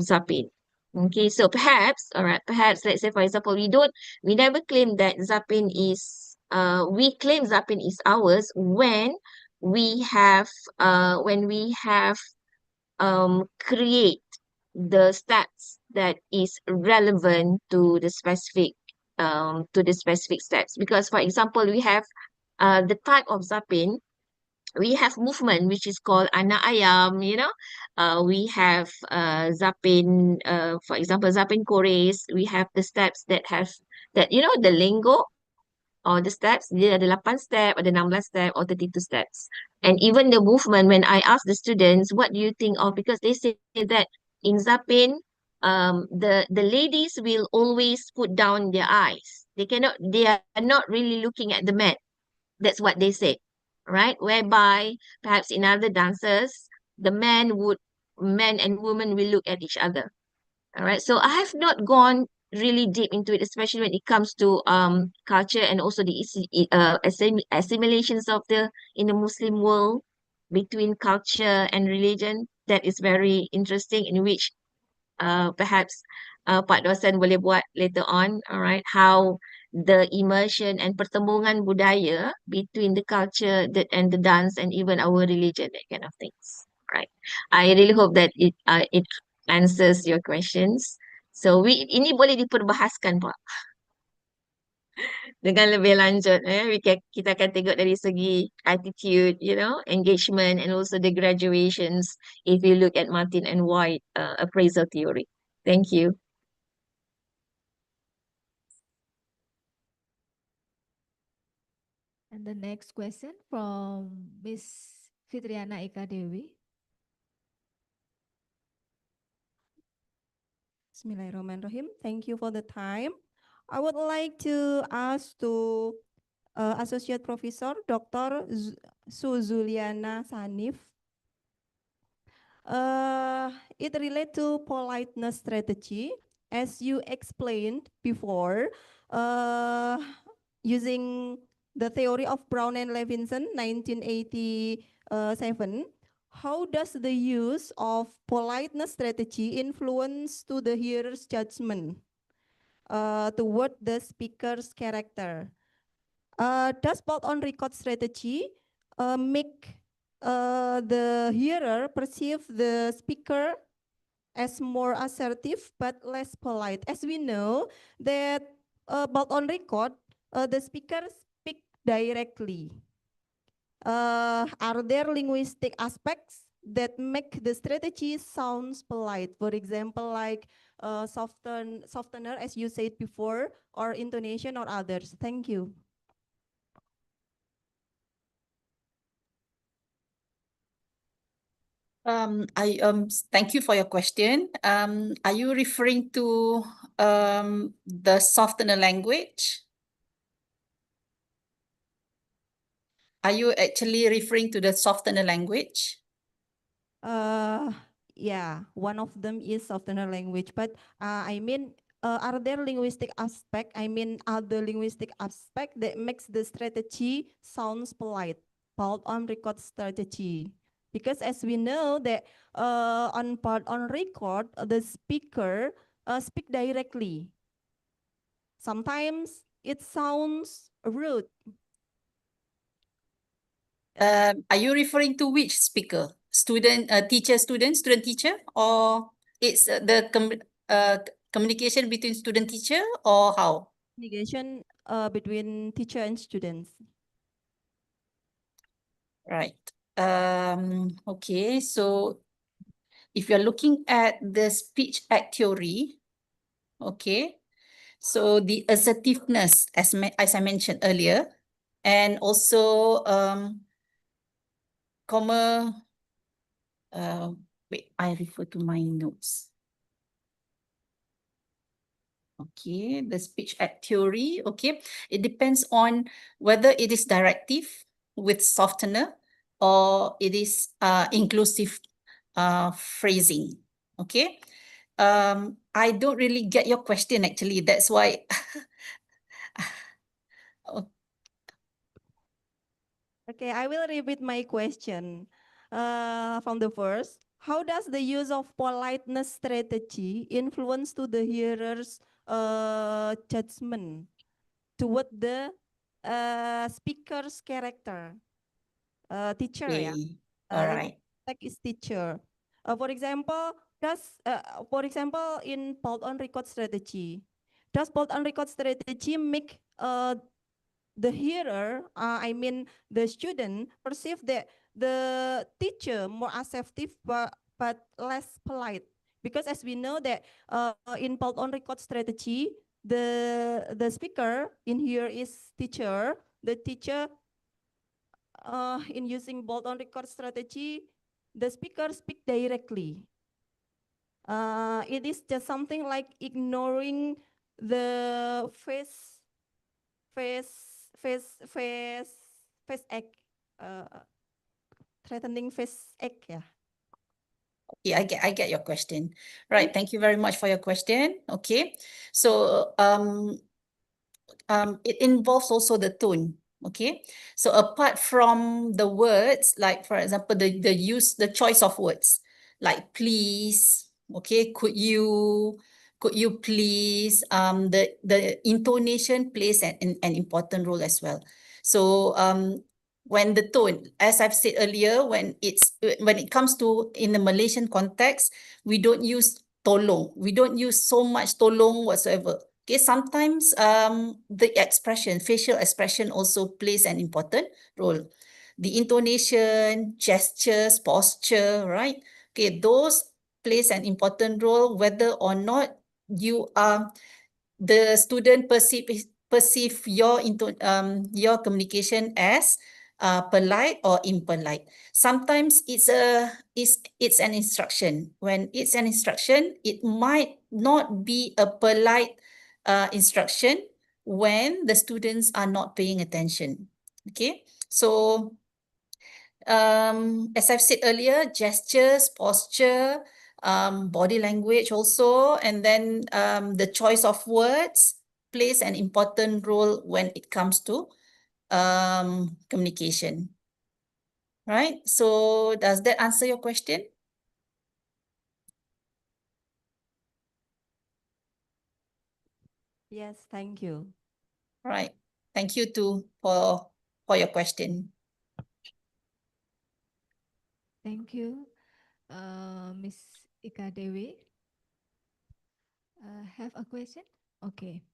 Zapin. Okay, so perhaps, all right, perhaps let's say for example, we never claim that Zapin is we claim Zapin is ours we have when we have create the stats that is relevant to the specific stats. Because for example, we have the type of Zapin, we have movement which is called anak ayam, we have Zapin, for example, Zapin Kores, we have the steps that have that, the lingo or the steps, dia ada 8 step, ada 16 step or 32 steps. And even the movement, when I ask the students, what do you think of? Because they say that in Zapin, the ladies will always put down their eyes. They are not really looking at the mat. That's what they say, right? Whereby perhaps in other dances, men and women will look at each other. All right. So I have not gone really deep into it, especially when it comes to culture and also the assimilations of the in the Muslim world between culture and religion. That is very interesting, in which perhaps Pak Dosen boleh buat later on, all right, how the immersion and pertembungan budaya between the culture and the dance and even our religion, that kind of things, right? I really hope that it answers your questions. So ini boleh diperbahaskan, Pak, dengan lebih lanjut. Kita akan tengok dari segi attitude, engagement, and also the graduations if you look at Martin and White appraisal theory. Thank you. And the next question from Miss Fitriana Eka Dewi. Bismillahirrahmanirrahim. Thank you for the time. I would like to ask to Associate Professor Dr. Suzuliana Sanif. It relates to politeness strategy. As you explained before, using the theory of Brown and Levinson, 1987, how does the use of politeness strategy influence to the hearer's judgment toward the speaker's character? Does bolt-on record strategy make the hearer perceive the speaker as more assertive but less polite? As we know that bolt-on record, the speaker speak directly. Are there linguistic aspects that make the strategy sounds polite. For example, like softener, as you said before, or intonation or others. Thank you. Thank you for your question. Are you referring to the softener language? Are you actually referring to the softener language? Yeah, one of them is softener language, but I mean, are there linguistic aspect? I mean, other linguistic aspect that makes the strategy sounds polite, part on record strategy. Because as we know that on part on record, the speaker speak directly. Sometimes it sounds rude. Are you referring to which speaker? Student, teacher, student, teacher, or it's communication between student teacher, or how? Communication between teacher and students. Right. Okay, so if you're looking at the speech act theory, okay, so the assertiveness, as I mentioned earlier, and also wait, I refer to my notes. Okay, the speech act theory, okay, it depends on whether it is directive with softener or it is inclusive phrasing, okay. I don't really get your question actually, that's why. Okay, I will repeat my question from the first. How does the use of politeness strategy influence to the hearer's judgment toward the speaker's character? Teacher, yeah. Okay, all right. Like is teacher. For example, in bold on record strategy, does bold on record strategy make the hearer, I mean the student, perceive that the teacher more assertive but less polite? Because as we know that in bold on record strategy, the speaker in here is teacher. The teacher in using bold on record strategy, the speaker speak directly. It is just something like ignoring the face act, threatening face act, yeah. Yeah, I get your question. Right, thank you very much for your question. Okay, so it involves also the tone. Okay, so apart from the words, like for example, the choice of words, like please, okay, could you please, the intonation plays an important role as well. So when the tone, as I've said earlier, when it comes to in the Malaysian context, we don't use tolong, we don't use so much tolong whatsoever. Okay, sometimes the expression, facial expression also plays an important role. The intonation, gestures, posture, right? Okay, those plays an important role whether or not you are the student perceive your communication as polite or impolite. Sometimes it's an instruction. When it's an instruction, it might not be a polite instruction when the students are not paying attention. Okay, so as I've said earlier, gestures, posture, body language also, and then the choice of words plays an important role when it comes to communication. Right? So does that answer your question? Yes, thank you. Right. Thank you too for your question. Thank you, Miss Ika Dewi. Have a question? Okay.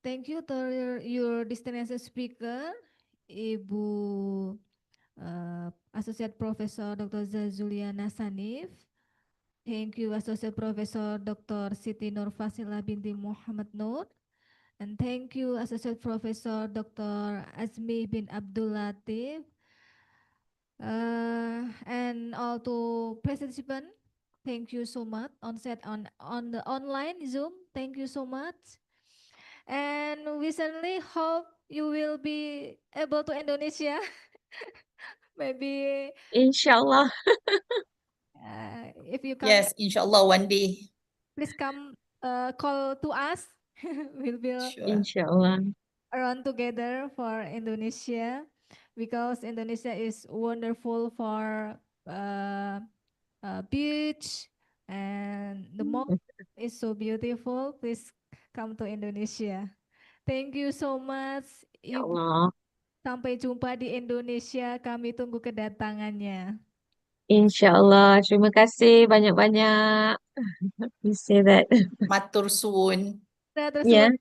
Thank you to your destination speaker, Ibu Associate Professor Dr. Zazuliana Sanif. Thank you, Associate Professor Dr. Siti Nur Fasila binti Muhammad Nur. And thank you, Associate Professor Dr. Azmi bin Abdul Latif. And all to participants, thank you so much on the online Zoom. Thank you so much. And we certainly hope you will be able to Indonesia. Maybe Inshallah. if you come, Yes, inshallah one day. please come call to us. We'll be Sure. Inshallah. around together for Indonesia, because Indonesia is wonderful for beach, and the mountain is so beautiful. Please come to Indonesia. Thank you so much, Ibu. Inshallah. Sampai jumpa di Indonesia. Kami tunggu kedatangannya. Inshallah. Terima kasih banyak-banyak. You say that. Matur suwun. Nah, Yeah.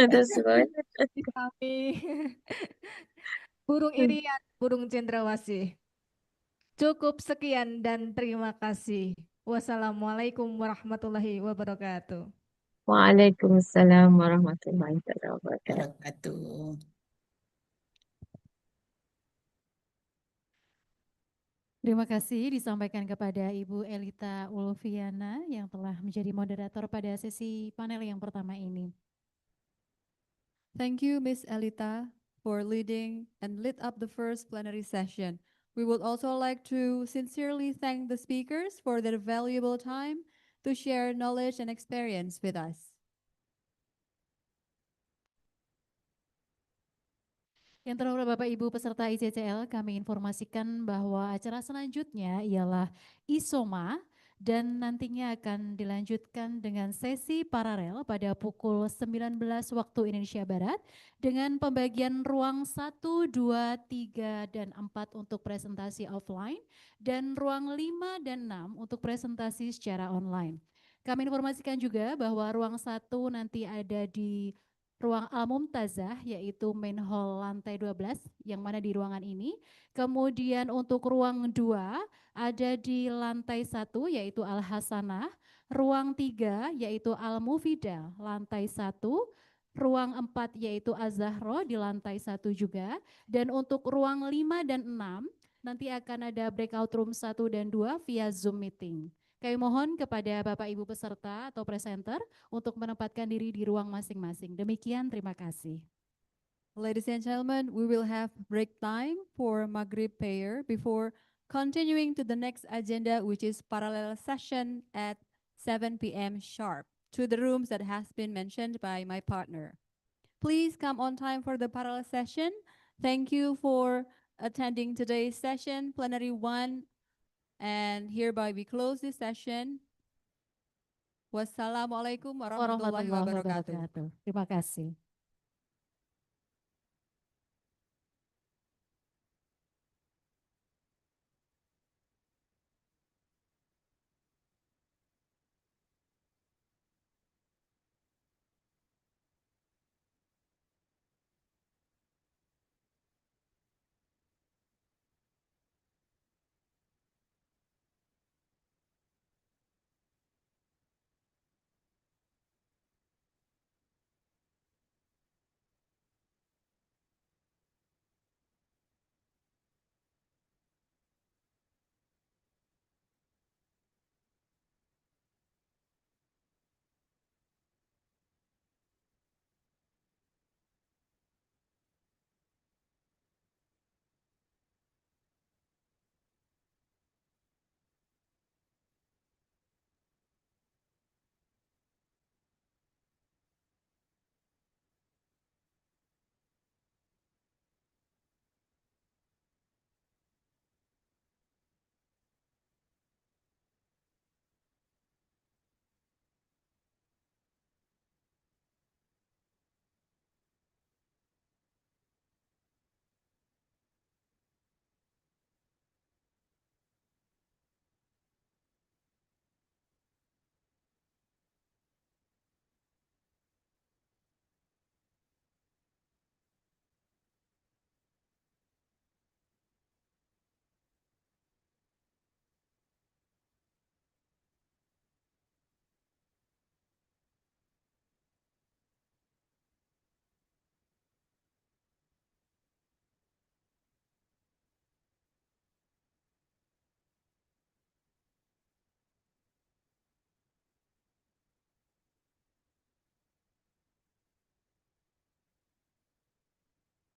tersebut That's good. kami. Burung irian, burung cendrawasih. Cukup sekian dan terima kasih. Wassalamualaikum warahmatullahi wabarakatuh. Waalaikumsalam warahmatullahi wabarakatuh. Wabarakatuh. Terima kasih disampaikan kepada Ibu Elita Ulfiana yang telah menjadi moderator pada sesi panel yang pertama ini. Thank you, Ms. Elita, for leading and lit up the first plenary session. We would also like to sincerely thank the speakers for their valuable time to share knowledge and experience with us. Yang terhormat Bapak Ibu peserta ICCL, kami informasikan bahwa acara selanjutnya ialah ISOMA dan nantinya akan dilanjutkan dengan sesi paralel pada pukul 19 waktu Indonesia Barat dengan pembagian ruang 1, 2, 3, dan 4 untuk presentasi offline dan ruang 5 dan 6 untuk presentasi secara online. Kami informasikan juga bahwa ruang 1 nanti ada di ruang Al-Mumtazah, yaitu main hall lantai 12 yang mana di ruangan ini. Kemudian untuk ruang 2 ada di lantai 1 yaitu Al-Hasanah, ruang 3 yaitu Al-Mufidah lantai 1, ruang 4 yaitu Az-Zahra di lantai 1 juga, dan untuk ruang 5 dan 6 nanti akan ada breakout room 1 dan 2 via Zoom meeting. Kami mohon kepada Bapak Ibu peserta atau presenter untuk menempatkan diri di ruang masing-masing. Demikian, terima kasih. Ladies and gentlemen, we will have break time for Maghrib prayer before continuing to the next agenda, which is parallel session at 7 p.m. sharp to the rooms that has been mentioned by my partner. Please come on time for the parallel session. Thank you for attending today's session, Plenary 1, and hereby we close this session. Wassalamualaikum warahmatullahi wabarakatuh. Terima kasih.